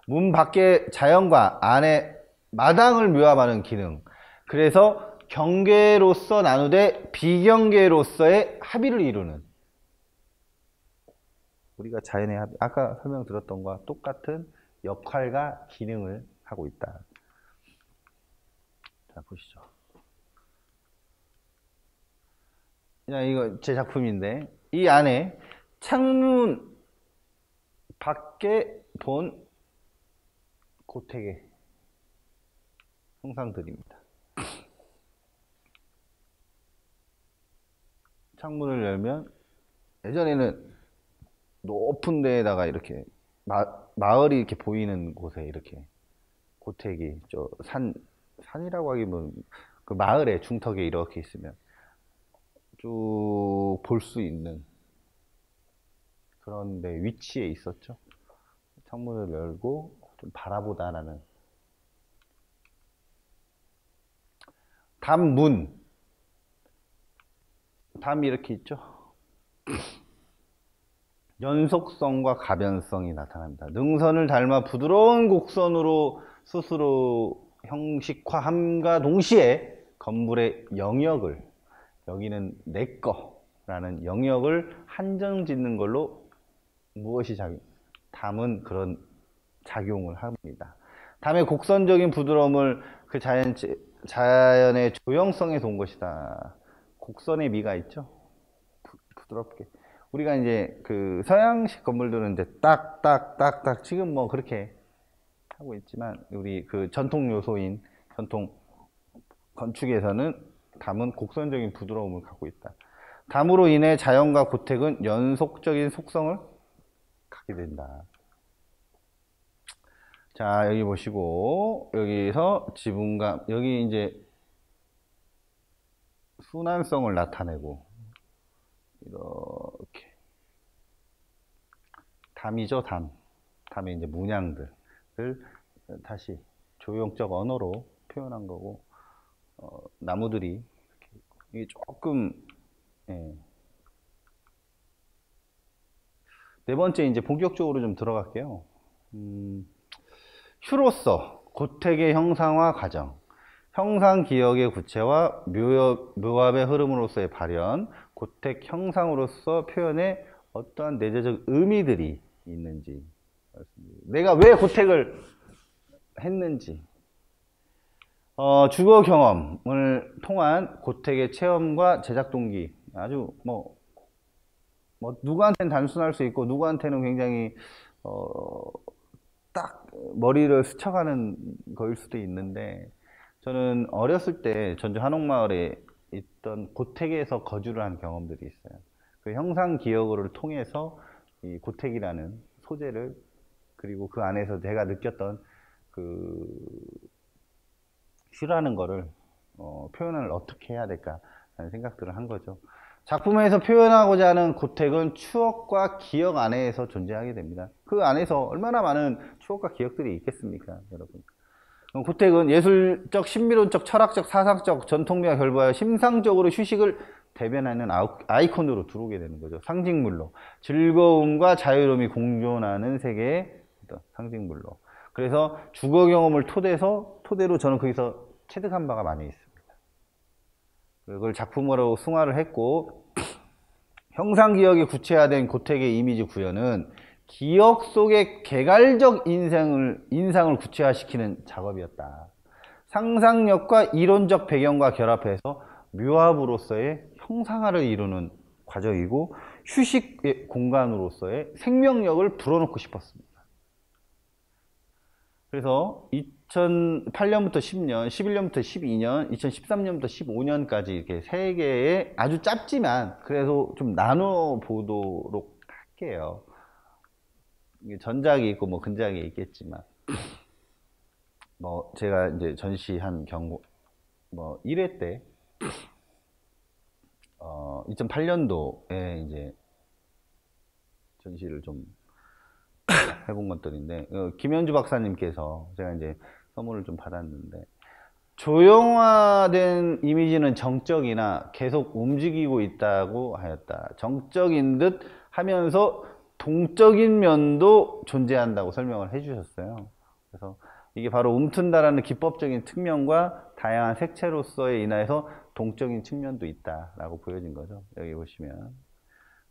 문 밖의 자연과 안의 마당을 묘합하는 기능. 그래서 경계로서 나누되 비경계로서의 합의를 이루는 우리가 자연의 합의, 아까 설명드렸던 것과 똑같은 역할과 기능을 하고 있다. 자, 보시죠. 그냥 이거 제 작품인데 이 안에 창문 밖에 본 고택의 형상들입니다. 창문을 열면 예전에는 높은 데에다가 이렇게 마을이 이렇게 보이는 곳에 이렇게 고택이 산이라고 하기면 그 마을의 중턱에 이렇게 있으면 쭉 볼 수 있는 그런 데 위치에 있었죠. 창문을 열고 좀 바라보다라는 담이 이렇게 있죠. 연속성과 가변성이 나타납니다. 능선을 닮아 부드러운 곡선으로 스스로 형식화함과 동시에 건물의 영역을 여기는 내꺼 라는 영역을 한정 짓는 걸로 무엇이 담은 그런 작용을 합니다. 담의 곡선적인 부드러움을 그 자연의 조형성에서 온 것이다. 곡선의 미가 있죠. 부드럽게 우리가 이제 그 서양식 건물들은 이제 딱딱딱딱 지금 뭐 그렇게 하고 있지만 우리 그 전통 요소인 전통 건축에서는 담은 곡선적인 부드러움을 갖고 있다. 담으로 인해 자연과 고택은 연속적인 속성을 갖게 된다. 자, 여기 보시고 여기서 지붕감, 여기 이제 순환성을 나타내고 이렇게 담이죠, 담. 담의 이제 문양들을 다시 조형적 언어로 표현한 거고, 나무들이 이게 조금, 예. 네 번째 이제 본격적으로 좀 들어갈게요. 휴로서 고택의 형상화 과정, 형상 기억의 구체화, 묘합의 흐름으로서의 발현, 고택 형상으로서 표현에 어떠한 내재적 의미들이 있는지, 내가 왜 고택을 했는지, 주거 경험을 통한 고택의 체험과 제작 동기, 아주 뭐 누구한테는 단순할 수 있고 누구한테는 굉장히 딱 머리를 스쳐가는 거일 수도 있는데, 저는 어렸을 때 전주 한옥마을에 있던 고택에서 거주를 한 경험들이 있어요. 그 형상 기억을 통해서 이 고택이라는 소재를, 그리고 그 안에서 제가 느꼈던 그 휴라는 거를 표현을 어떻게 해야 될까 하는 생각들을 한 거죠. 작품에서 표현하고자 하는 고택은 추억과 기억 안에서 존재하게 됩니다. 그 안에서 얼마나 많은 추억과 기억들이 있겠습니까, 여러분. 고택은 예술적, 신비론적, 철학적, 사상적 전통미와 결부하여 심상적으로 휴식을 대변하는 아이콘으로 들어오게 되는 거죠. 상징물로. 즐거움과 자유로움이 공존하는 세계의 상징물로. 그래서 주거 경험을 토대로 저는 거기서 체득한 바가 많이 있습니다. 그걸 작품으로 승화를 했고, 형상기억이 구체화된 고택의 이미지 구현은 기억 속의 개괄적 인상을 구체화시키는 작업이었다. 상상력과 이론적 배경과 결합해서 묘합으로서의 형상화를 이루는 과정이고, 휴식 공간으로서의 생명력을 불어넣고 싶었습니다. 그래서 2008년부터 10년, 11년부터 12년, 2013년부터 15년까지 이렇게 세 개의 아주 짧지만 그래도 좀 나눠 보도록 할게요. 전작이 있고 뭐 근작이 있겠지만, 뭐 제가 이제 전시한 경우 뭐 1회 때 2008년도에 이제 전시를 좀 해본 것들인데, 김현주 박사님께서 제가 이제 선물을 좀 받았는데, 조형화된 이미지는 정적이나 계속 움직이고 있다고 하였다. 정적인 듯 하면서 동적인 면도 존재한다고 설명을 해주셨어요. 그래서 이게 바로 움튼다라는 기법적인 측면과 다양한 색채로서의 인하여서 동적인 측면도 있다라고 보여진 거죠. 여기 보시면,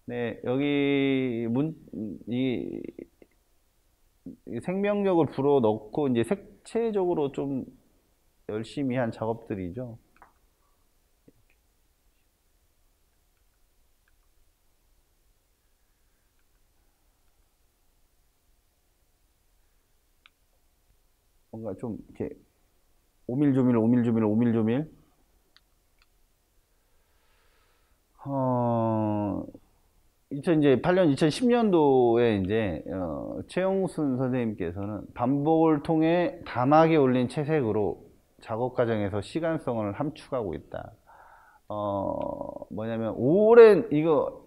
네, 여기 이 생명력을 불어넣고 이제 색채적으로 좀 열심히 한 작업들이죠. 뭔가 좀 이렇게 오밀조밀 2008년, 2010년도에 이제 최영순 선생님께서는 반복을 통해 담하게 올린 채색으로 작업 과정에서 시간성을 함축하고 있다. 뭐냐면 오랜 이거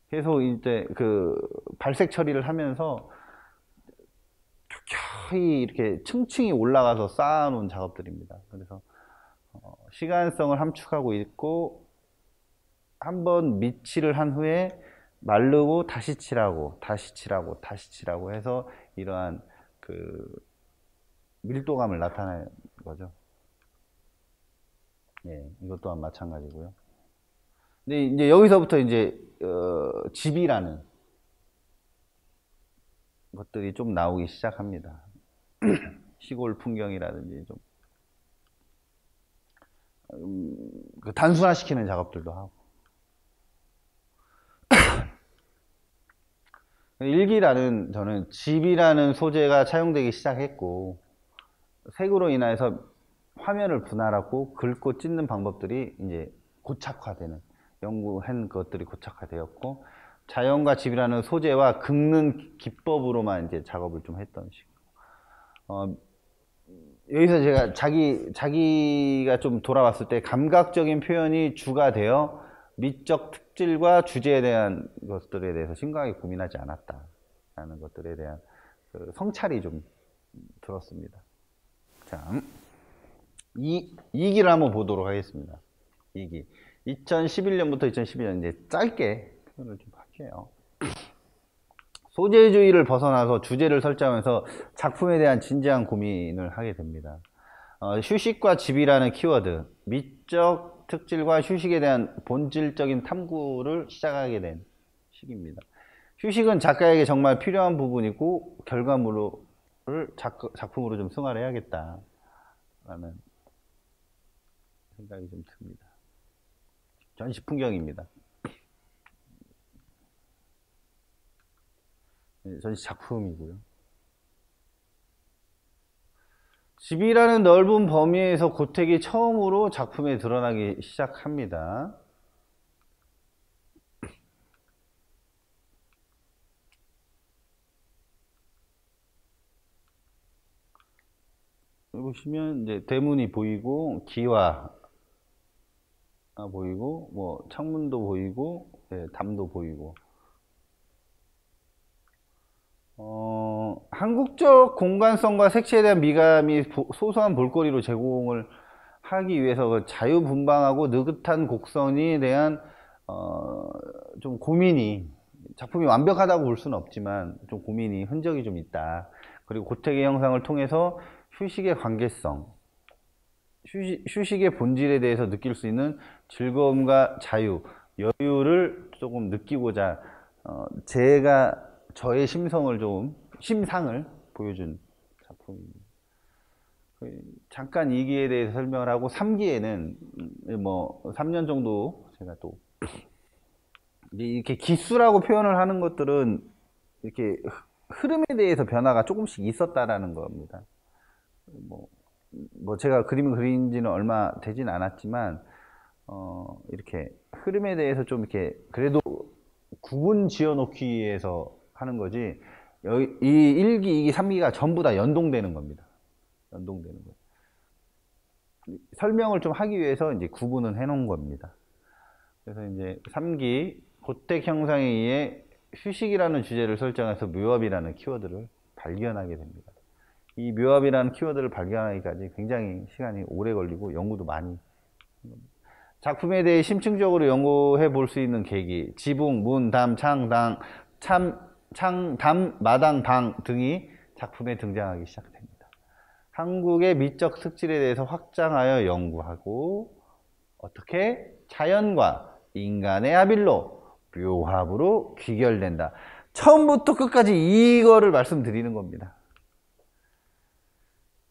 계속 이제 그 발색 처리를 하면서 켜켜이 이렇게 층층이 올라가서 쌓아놓은 작업들입니다. 그래서 시간성을 함축하고 있고, 한번 밑칠을 한 후에 마르고 다시 칠하고 다시 칠하고 다시 칠하고 해서 이러한 그 밀도감을 나타내는 거죠. 예, 이것 또한 마찬가지고요. 근데 이제 여기서부터 이제 집이라는 것들이 좀 나오기 시작합니다. 시골 풍경이라든지 좀 단순화시키는 작업들도 하고. 일기라는 저는 집이라는 소재가 차용되기 시작했고, 색으로 인해서 화면을 분할하고 긁고 찢는 방법들이 이제 고착화되는, 연구한 것들이 고착화되었고, 자연과 집이라는 소재와 긁는 기법으로만 이제 작업을 좀 했던 식. 여기서 제가 자기가 좀 돌아왔을 때 감각적인 표현이 주가 되어 미적 특질과 주제에 대한 것들에 대해서 심각하게 고민하지 않았다라는 것들에 대한 그 성찰이 좀 들었습니다. 자, 2기를 한번 보도록 하겠습니다. 2기. 2011년부터 2012년 이제 짧게 표현을 좀 할게요. 소재주의를 벗어나서 주제를 설정하면서 작품에 대한 진지한 고민을 하게 됩니다. 휴식과 집이라는 키워드, 미적 특질과 휴식에 대한 본질적인 탐구를 시작하게 된 시기입니다. 휴식은 작가에게 정말 필요한 부분이고 결과물을 작품으로 좀 승화해야겠다라는 생각이 좀 듭니다. 전시 풍경입니다. 전시 작품이고요. 집이라는 넓은 범위에서 고택이 처음으로 작품에 드러나기 시작합니다. 보시면 이제 대문이 보이고 기와가 보이고 뭐 창문도 보이고 담도 보이고 한국적 공간성과 색채에 대한 미감이 소소한 볼거리로 제공을 하기 위해서 그 자유분방하고 느긋한 곡선에 대한 좀 고민이, 작품이 완벽하다고 볼 수는 없지만 좀 고민이, 흔적이 좀 있다. 그리고 고택의 형상을 통해서 휴식의 관계성, 휴식의 본질에 대해서 느낄 수 있는 즐거움과 자유, 여유를 조금 느끼고자 저의 심상을 보여준 작품입니다. 잠깐 2기에 대해서 설명을 하고 3기에는 뭐 3년 정도 제가 또 이렇게 기수라고 표현을 하는 것들은 이렇게 흐름에 대해서 변화가 조금씩 있었다라는 겁니다. 뭐 제가 그림을 그린 지는 얼마 되진 않았지만 이렇게 흐름에 대해서 좀 이렇게 그래도 구분 지어 놓기 위해서 하는 거지, 여기 이 1기, 2기, 3기가 전부 다 연동되는 겁니다. 연동되는 거예요. 설명을 좀 하기 위해서 이제 구분은 해 놓은 겁니다. 그래서 이제 3기 고택 형상에 의해 휴식이라는 주제를 설정해서 묘합이라는 키워드를 발견하게 됩니다. 이 묘합이라는 키워드를 발견하기까지 굉장히 시간이 오래 걸리고 연구도 많이. 작품에 대해 심층적으로 연구해 볼 수 있는 계기, 지붕, 문, 담, 창, 담, 마당, 방 등이 작품에 등장하기 시작됩니다. 한국의 미적 특질에 대해서 확장하여 연구하고 어떻게 자연과 인간의 합일로 묘합으로 귀결된다. 처음부터 끝까지 이거를 말씀드리는 겁니다.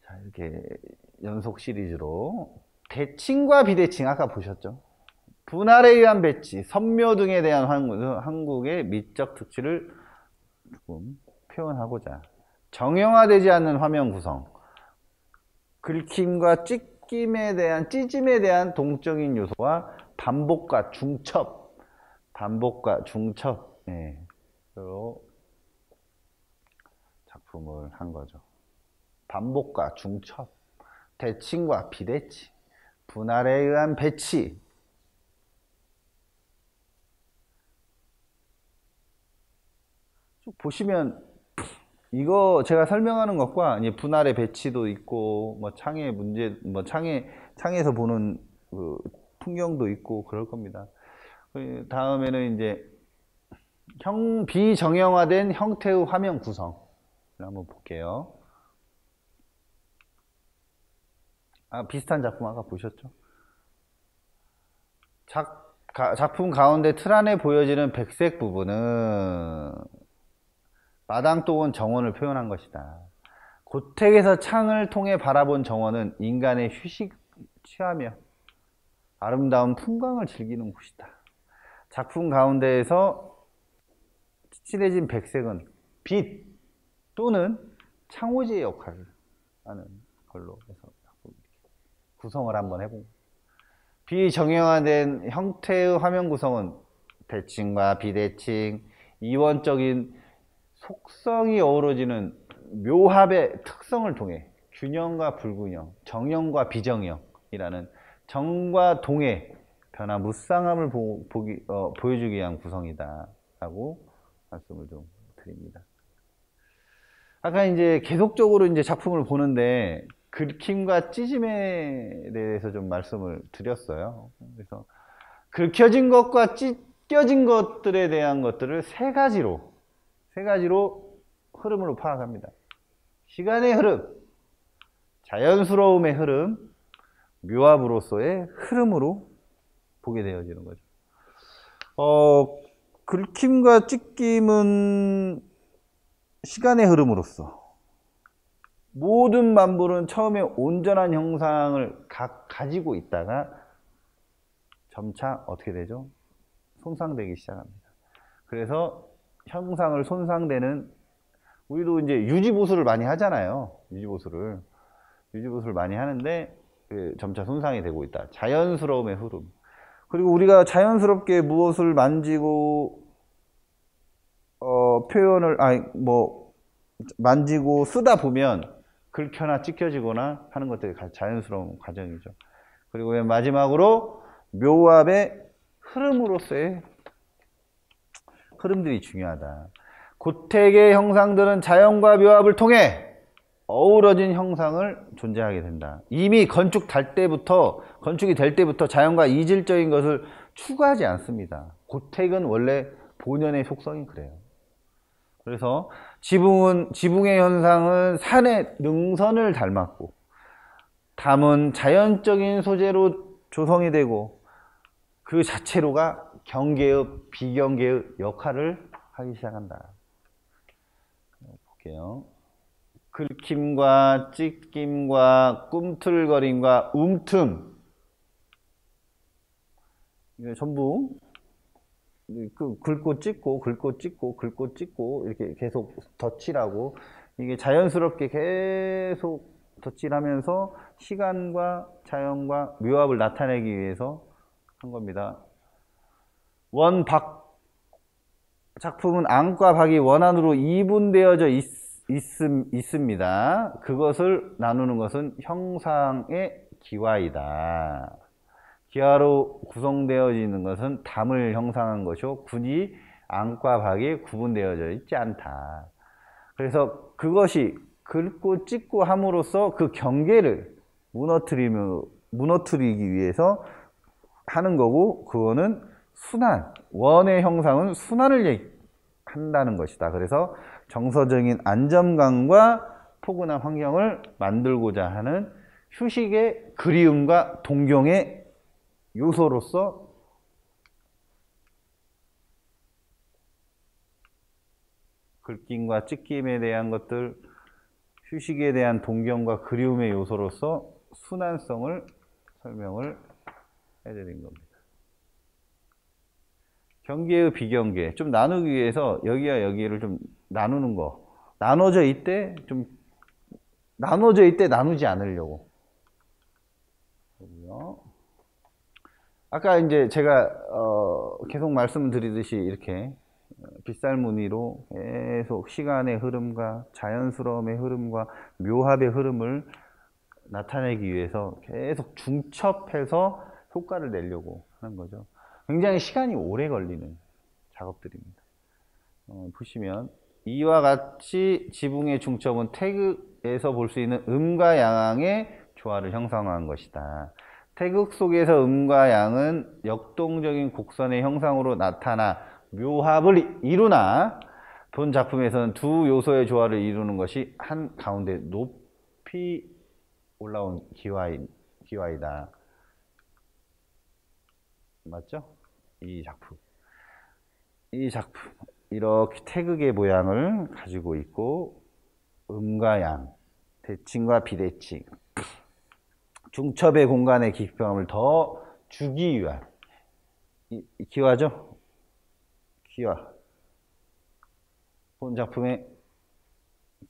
자, 이렇게 연속 시리즈로 대칭과 비대칭 아까 보셨죠? 분할에 의한 배치, 선묘 등에 대한 한국의 미적 특질을 조금 표현하고자 정형화되지 않는 화면 구성, 긁힘과 찢김에 대한 동적인 요소와 반복과 중첩, 로 작품을 한 거죠. 반복과 중첩, 대칭과 비대칭, 분할에 의한 배치. 쭉 보시면 이거 제가 설명하는 것과 이제 분할의 배치도 있고 뭐 창의 문제, 뭐 창에서 보는 그 풍경도 있고 그럴 겁니다. 다음에는 이제 비정형화된 형태의 화면 구성을 한번 볼게요. 비슷한 작품 아까 보셨죠? 작품 가운데 틀 안에 보여지는 백색 부분은 마당 또는 정원을 표현한 것이다. 고택에서 창을 통해 바라본 정원은 인간의 휴식 취하며 아름다운 풍광을 즐기는 곳이다. 작품 가운데에서 칠해진 백색은 빛 또는 창호지의 역할을 하는 걸로 해서 구성을 한번 해봅니다. 비정형화된 형태의 화면 구성은 대칭과 비대칭, 이원적인 속성이 어우러지는 묘합의 특성을 통해 균형과 불균형, 정형과 비정형이라는 정과 동의 변화 무쌍함을 보여주기 위한 구성이다 라고 말씀을 좀 드립니다. 아까 이제 계속적으로 이제 작품을 보는데 긁힘과 찢음에 대해서 좀 말씀을 드렸어요. 그래서 긁혀진 것과 찢겨진 것들에 대한 것들을 세 가지로 흐름으로 파악합니다. 시간의 흐름, 자연스러움의 흐름, 묘합으로서의 흐름으로 보게 되어지는 거죠. 긁힘과 찢김은 시간의 흐름으로서 모든 만물은 처음에 온전한 형상을 가지고 있다가 점차 어떻게 되죠? 손상되기 시작합니다. 그래서 형상을 손상되는, 우리도 이제 유지보수를 많이 하잖아요. 유지보수를 많이 하는데 점차 손상이 되고 있다. 자연스러움의 흐름. 그리고 우리가 자연스럽게 무엇을 만지고 표현을 만지고 쓰다 보면 긁혀나 찢겨지거나 하는 것들이 자연스러운 과정이죠. 그리고 마지막으로 묘합의 흐름으로서의 흐름들이 중요하다. 고택의 형상들은 자연과 묘합을 통해 어우러진 형상을 존재하게 된다. 이미 건축이 될 때부터 자연과 이질적인 것을 추구하지 않습니다. 고택은 원래 본연의 속성이 그래요. 그래서 지붕의 현상은 산의 능선을 닮았고, 담은 자연적인 소재로 조성이 되고, 그 자체로가 경계의 비경계의 역할을 하기 시작한다. 볼게요. 긁힘과 찢김과 꿈틀거림과 움틈, 이게 전부 긁고 찢고 이렇게 계속 덧칠하고, 이게 자연스럽게 계속 덧칠하면서 시간과 자연과 묘합을 나타내기 위해서 한 겁니다. 원박 작품은 안과 박이 원안으로 이분되어져 있습니다. 그것을 나누는 것은 형상의 기와이다. 기와로 구성되어지는 것은 담을 형상한 것이고 굳이 안과 박이 구분되어져 있지 않다. 그래서 그것이 긁고 찢고 함으로써 그 경계를 무너뜨리기 위해서 하는 거고, 그거는 순환, 원의 형상은 순환을 한다는 것이다. 그래서 정서적인 안정감과 포근한 환경을 만들고자 하는 휴식의 그리움과 동경의 요소로서 긁김과 찢김에 대한 것들, 휴식에 대한 동경과 그리움의 요소로서 순환성을 설명을 해드린 겁니다. 경계의 비경계, 좀 나누기 위해서 여기와 여기를 좀 나누는 거, 나눠져 있대 나누지 않으려고. 아까 이제 제가 계속 말씀드리듯이 이렇게 빗살무늬로 계속 시간의 흐름과 자연스러움의 흐름과 묘합의 흐름을 나타내기 위해서 계속 중첩해서 효과를 내려고 하는 거죠. 굉장히 시간이 오래 걸리는 작업들입니다. 보시면 이와 같이 지붕의 중첩은 태극에서 볼 수 있는 음과 양의 조화를 형성한 것이다. 태극 속에서 음과 양은 역동적인 곡선의 형상으로 나타나 묘합을 이루나, 본 작품에서는 두 요소의 조화를 이루는 것이 한 가운데 높이 올라온 기와이다. 맞죠? 이 작품 이렇게 태극의 모양을 가지고 있고, 음과 양, 대칭과 비대칭, 중첩의 공간의 깊이감을 더 주기 위한 기와죠. 기와. 본 작품의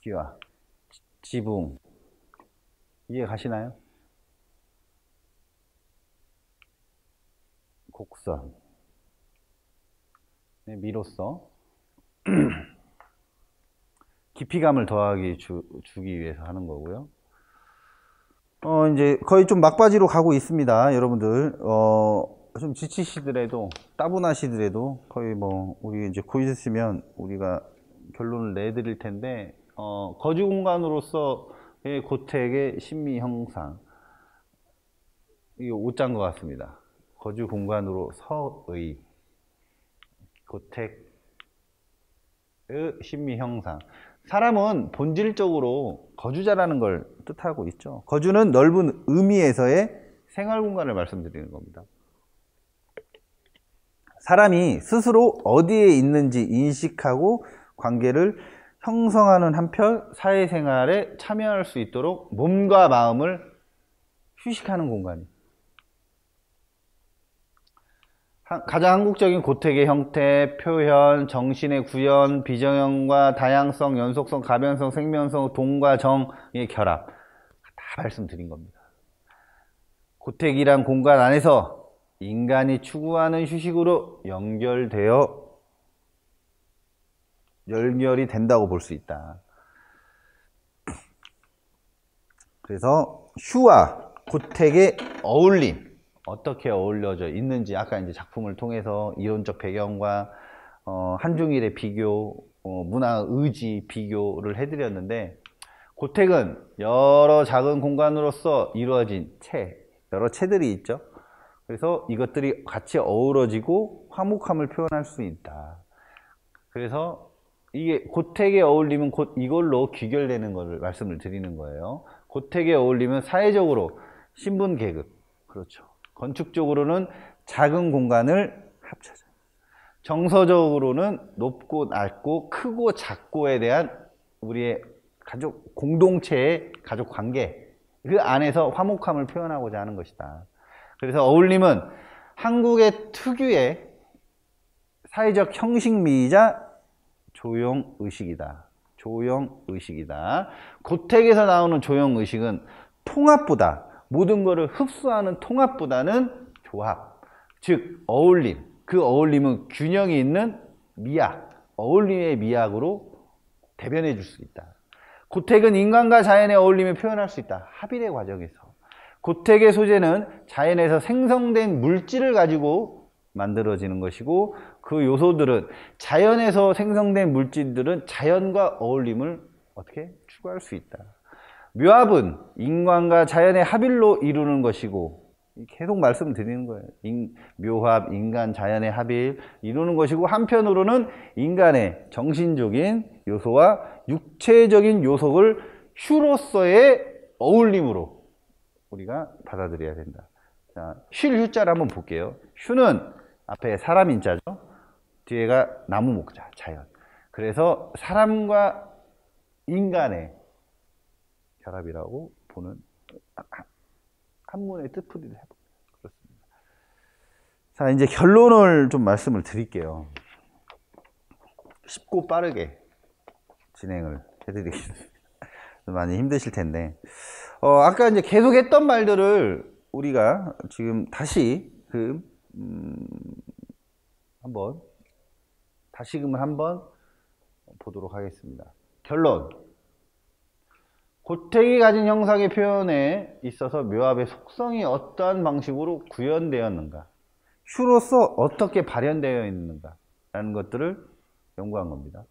기와, 지붕, 이해 가시나요? 곡선, 네, 미로써 깊이감을 주기 위해서 하는 거고요. 이제 거의 좀 막바지로 가고 있습니다. 여러분들, 좀 지치시더라도, 따분하시더라도, 거의 뭐, 우리 이제 곧 있으면 우리가 결론을 내드릴 텐데, 거주 공간으로서의 고택의 심미 형상. 이게 옷자인 것 같습니다. 거주 공간으로서의 고택의 심미 형상. 사람은 본질적으로 거주자라는 걸 뜻하고 있죠. 거주는 넓은 의미에서의 생활 공간을 말씀드리는 겁니다. 사람이 스스로 어디에 있는지 인식하고 관계를 형성하는 한편 사회생활에 참여할 수 있도록 몸과 마음을 휴식하는 공간이. 가장 한국적인 고택의 형태, 표현, 정신의 구현, 비정형과 다양성, 연속성, 가변성, 생명성, 동과 정의 결합. 다 말씀드린 겁니다. 고택이란 공간 안에서 인간이 추구하는 휴식으로 연결이 된다고 볼 수 있다. 그래서 휴와 고택의 어울림, 어떻게 어울려져 있는지 아까 이제 작품을 통해서 이론적 배경과 한중일의 비교, 문화 의지 비교를 해드렸는데, 고택은 여러 작은 공간으로서 이루어진 여러 채들이 있죠. 그래서 이것들이 같이 어우러지고 화목함을 표현할 수 있다. 그래서 이게 고택에 어울리면 곧 이걸로 귀결되는 것을 말씀을 드리는 거예요. 고택에 어울리면 사회적으로 신분 계급, 그렇죠. 건축적으로는 작은 공간을 합쳐져. 정서적으로는 높고 낮고 크고 작고에 대한 우리의 가족 공동체의 가족 관계, 그 안에서 화목함을 표현하고자 하는 것이다. 그래서 어울림은 한국의 특유의 사회적 형식미이자 조형의식이다. 조형의식이다. 고택에서 나오는 조형의식은 통합보다, 모든 것을 흡수하는 통합보다는 조합, 즉 어울림. 그 어울림은 균형이 있는 미학, 어울림의 미학으로 대변해 줄 수 있다. 고택은 인간과 자연의 어울림을 표현할 수 있다. 합일의 과정에서. 고택의 소재는 자연에서 생성된 물질을 가지고 만들어지는 것이고, 그 요소들은 자연에서 생성된 물질들은 자연과 어울림을 어떻게 추구할 수 있다. 묘합은 인간과 자연의 합일로 이루는 것이고, 계속 말씀드리는 거예요. 묘합, 인간, 자연의 합일 이루는 것이고, 한편으로는 인간의 정신적인 요소와 육체적인 요소를 휴로서의 어울림으로 우리가 받아들여야 된다. 자, 쉴 휴자를 한번 볼게요. 휴는 앞에 사람 인자죠. 뒤에가 나무 목자, 자연. 그래서 사람과 인간의 결합이라고 보는 한문의 뜻풀이를 해봅니다. 그렇습니다. 자, 이제 결론을 좀 말씀을 드릴게요. 쉽고 빠르게 진행을 해드리겠습니다. 많이 힘드실 텐데, 아까 이제 계속 했던 말들을 우리가 지금 다시 다시금을 한번 보도록 하겠습니다. 결론. 고택이 가진 형상의 표현에 있어서 묘합의 속성이 어떠한 방식으로 구현되었는가, 휴로서 어떻게 발현되어 있는가 라는 것들을 연구한 겁니다.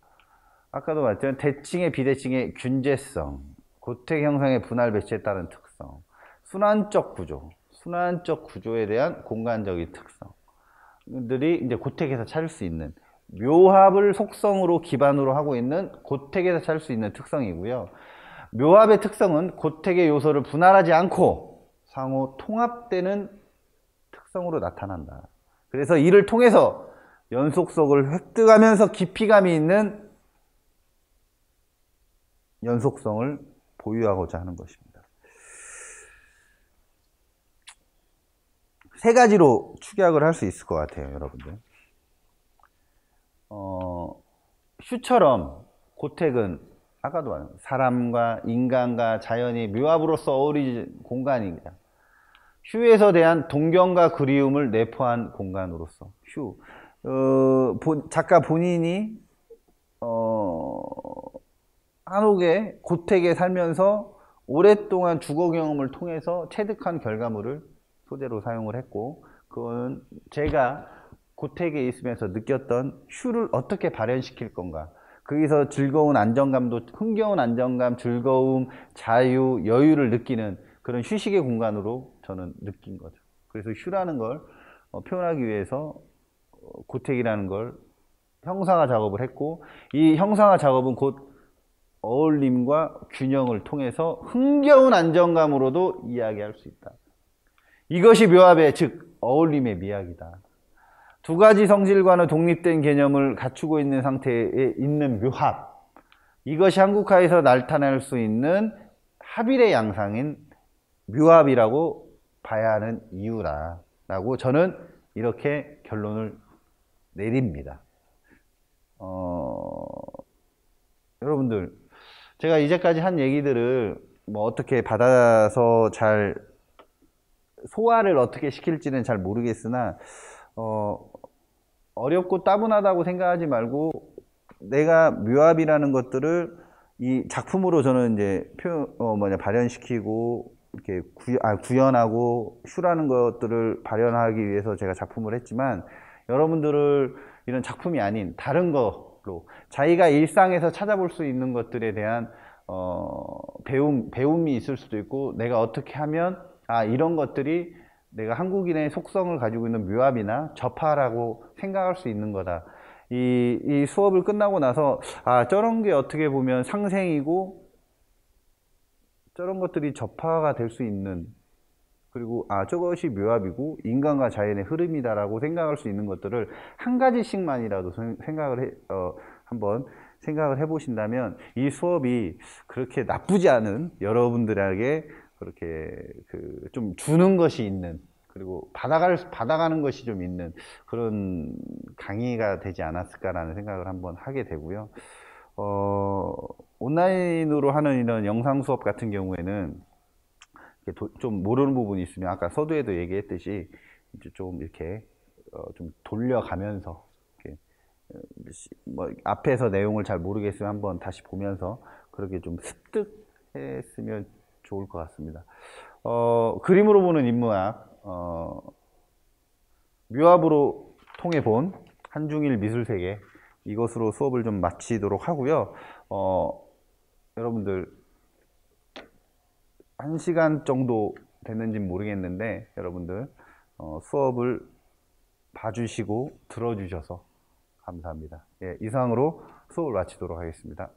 아까도 말했지만 대칭의 비대칭의 균제성, 고택 형상의 분할 배치에 따른 특성, 순환적 구조에 대한 공간적인 특성들이 이제 고택에서 찾을 수 있는, 묘합을 속성으로 기반으로 하고 있는 고택에서 찾을 수 있는 특성이고요. 묘합의 특성은 고택의 요소를 분할하지 않고 상호 통합되는 특성으로 나타난다. 그래서 이를 통해서 연속성을 획득하면서 깊이감이 있는 연속성을 보유하고자 하는 것입니다. 세 가지로 축약을 할 수 있을 것 같아요, 여러분들. 휴처럼 고택은 아까도 말한 사람과 인간과 자연이 묘합으로서 어우러진 공간입니다. 휴에서 대한 동경과 그리움을 내포한 공간으로서 휴. 작가 본인이 한옥의 고택에 살면서 오랫동안 주거 경험을 통해서 체득한 결과물을 소재로 사용을 했고, 그거는 제가 고택에 있으면서 느꼈던 휴를 어떻게 발현시킬 건가, 거기서 즐거운 안정감도, 흥겨운 안정감, 즐거움, 자유, 여유를 느끼는 그런 휴식의 공간으로 저는 느낀 거죠. 그래서 휴라는 걸 표현하기 위해서 고택이라는 걸 형상화 작업을 했고, 이 형상화 작업은 곧 어울림과 균형을 통해서 흥겨운 안정감으로도 이야기할 수 있다. 이것이 묘합의, 즉 어울림의 미학이다. 두 가지 성질과는 독립된 개념을 갖추고 있는 상태에 있는 묘합, 이것이 한국화에서 나타날 수 있는 합일의 양상인 묘합이라고 봐야 하는 이유라고 저는 이렇게 결론을 내립니다. 여러분들, 제가 이제까지 한 얘기들을 뭐 어떻게 받아서 잘 소화를 어떻게 시킬지는 잘 모르겠으나, 어렵고 따분하다고 생각하지 말고, 내가 묘합이라는 것들을 이 작품으로 저는 이제 발현시키고, 이렇게 구현하고, 휴라는 것들을 발현하기 위해서 제가 작품을 했지만, 여러분들을 이런 작품이 아닌 다른 거로 자기가 일상에서 찾아볼 수 있는 것들에 대한 배움이 있을 수도 있고, 내가 어떻게 하면 이런 것들이 내가 한국인의 속성을 가지고 있는 묘합이나 접하라고 생각할 수 있는 거다. 이 수업을 끝나고 나서 저런 게 어떻게 보면 상생이고 저런 것들이 접하가 될 수 있는, 그리고 저것이 묘합이고 인간과 자연의 흐름이다라고 생각할 수 있는 것들을 한 가지씩만이라도 한번 생각을 해보신다면, 이 수업이 그렇게 나쁘지 않은, 여러분들에게 그렇게 좀 주는 것이 있는, 그리고 받아가는 것이 좀 있는 그런 강의가 되지 않았을까라는 생각을 한번 하게 되고요. 온라인으로 하는 이런 영상 수업 같은 경우에는 좀 모르는 부분이 있으면 아까 서두에도 얘기했듯이 이제 좀 이렇게 좀 돌려가면서, 이렇게 뭐 앞에서 내용을 잘 모르겠으면 한번 다시 보면서 그렇게 좀 습득했으면 좋을 것 같습니다. 그림으로 보는 인문학, 묘합으로 통해 본 한중일 미술세계, 이것으로 수업을 좀 마치도록 하고요. 여러분들 1시간 정도 됐는지는 모르겠는데, 여러분들 수업을 봐주시고 들어주셔서 감사합니다. 예, 이상으로 수업을 마치도록 하겠습니다.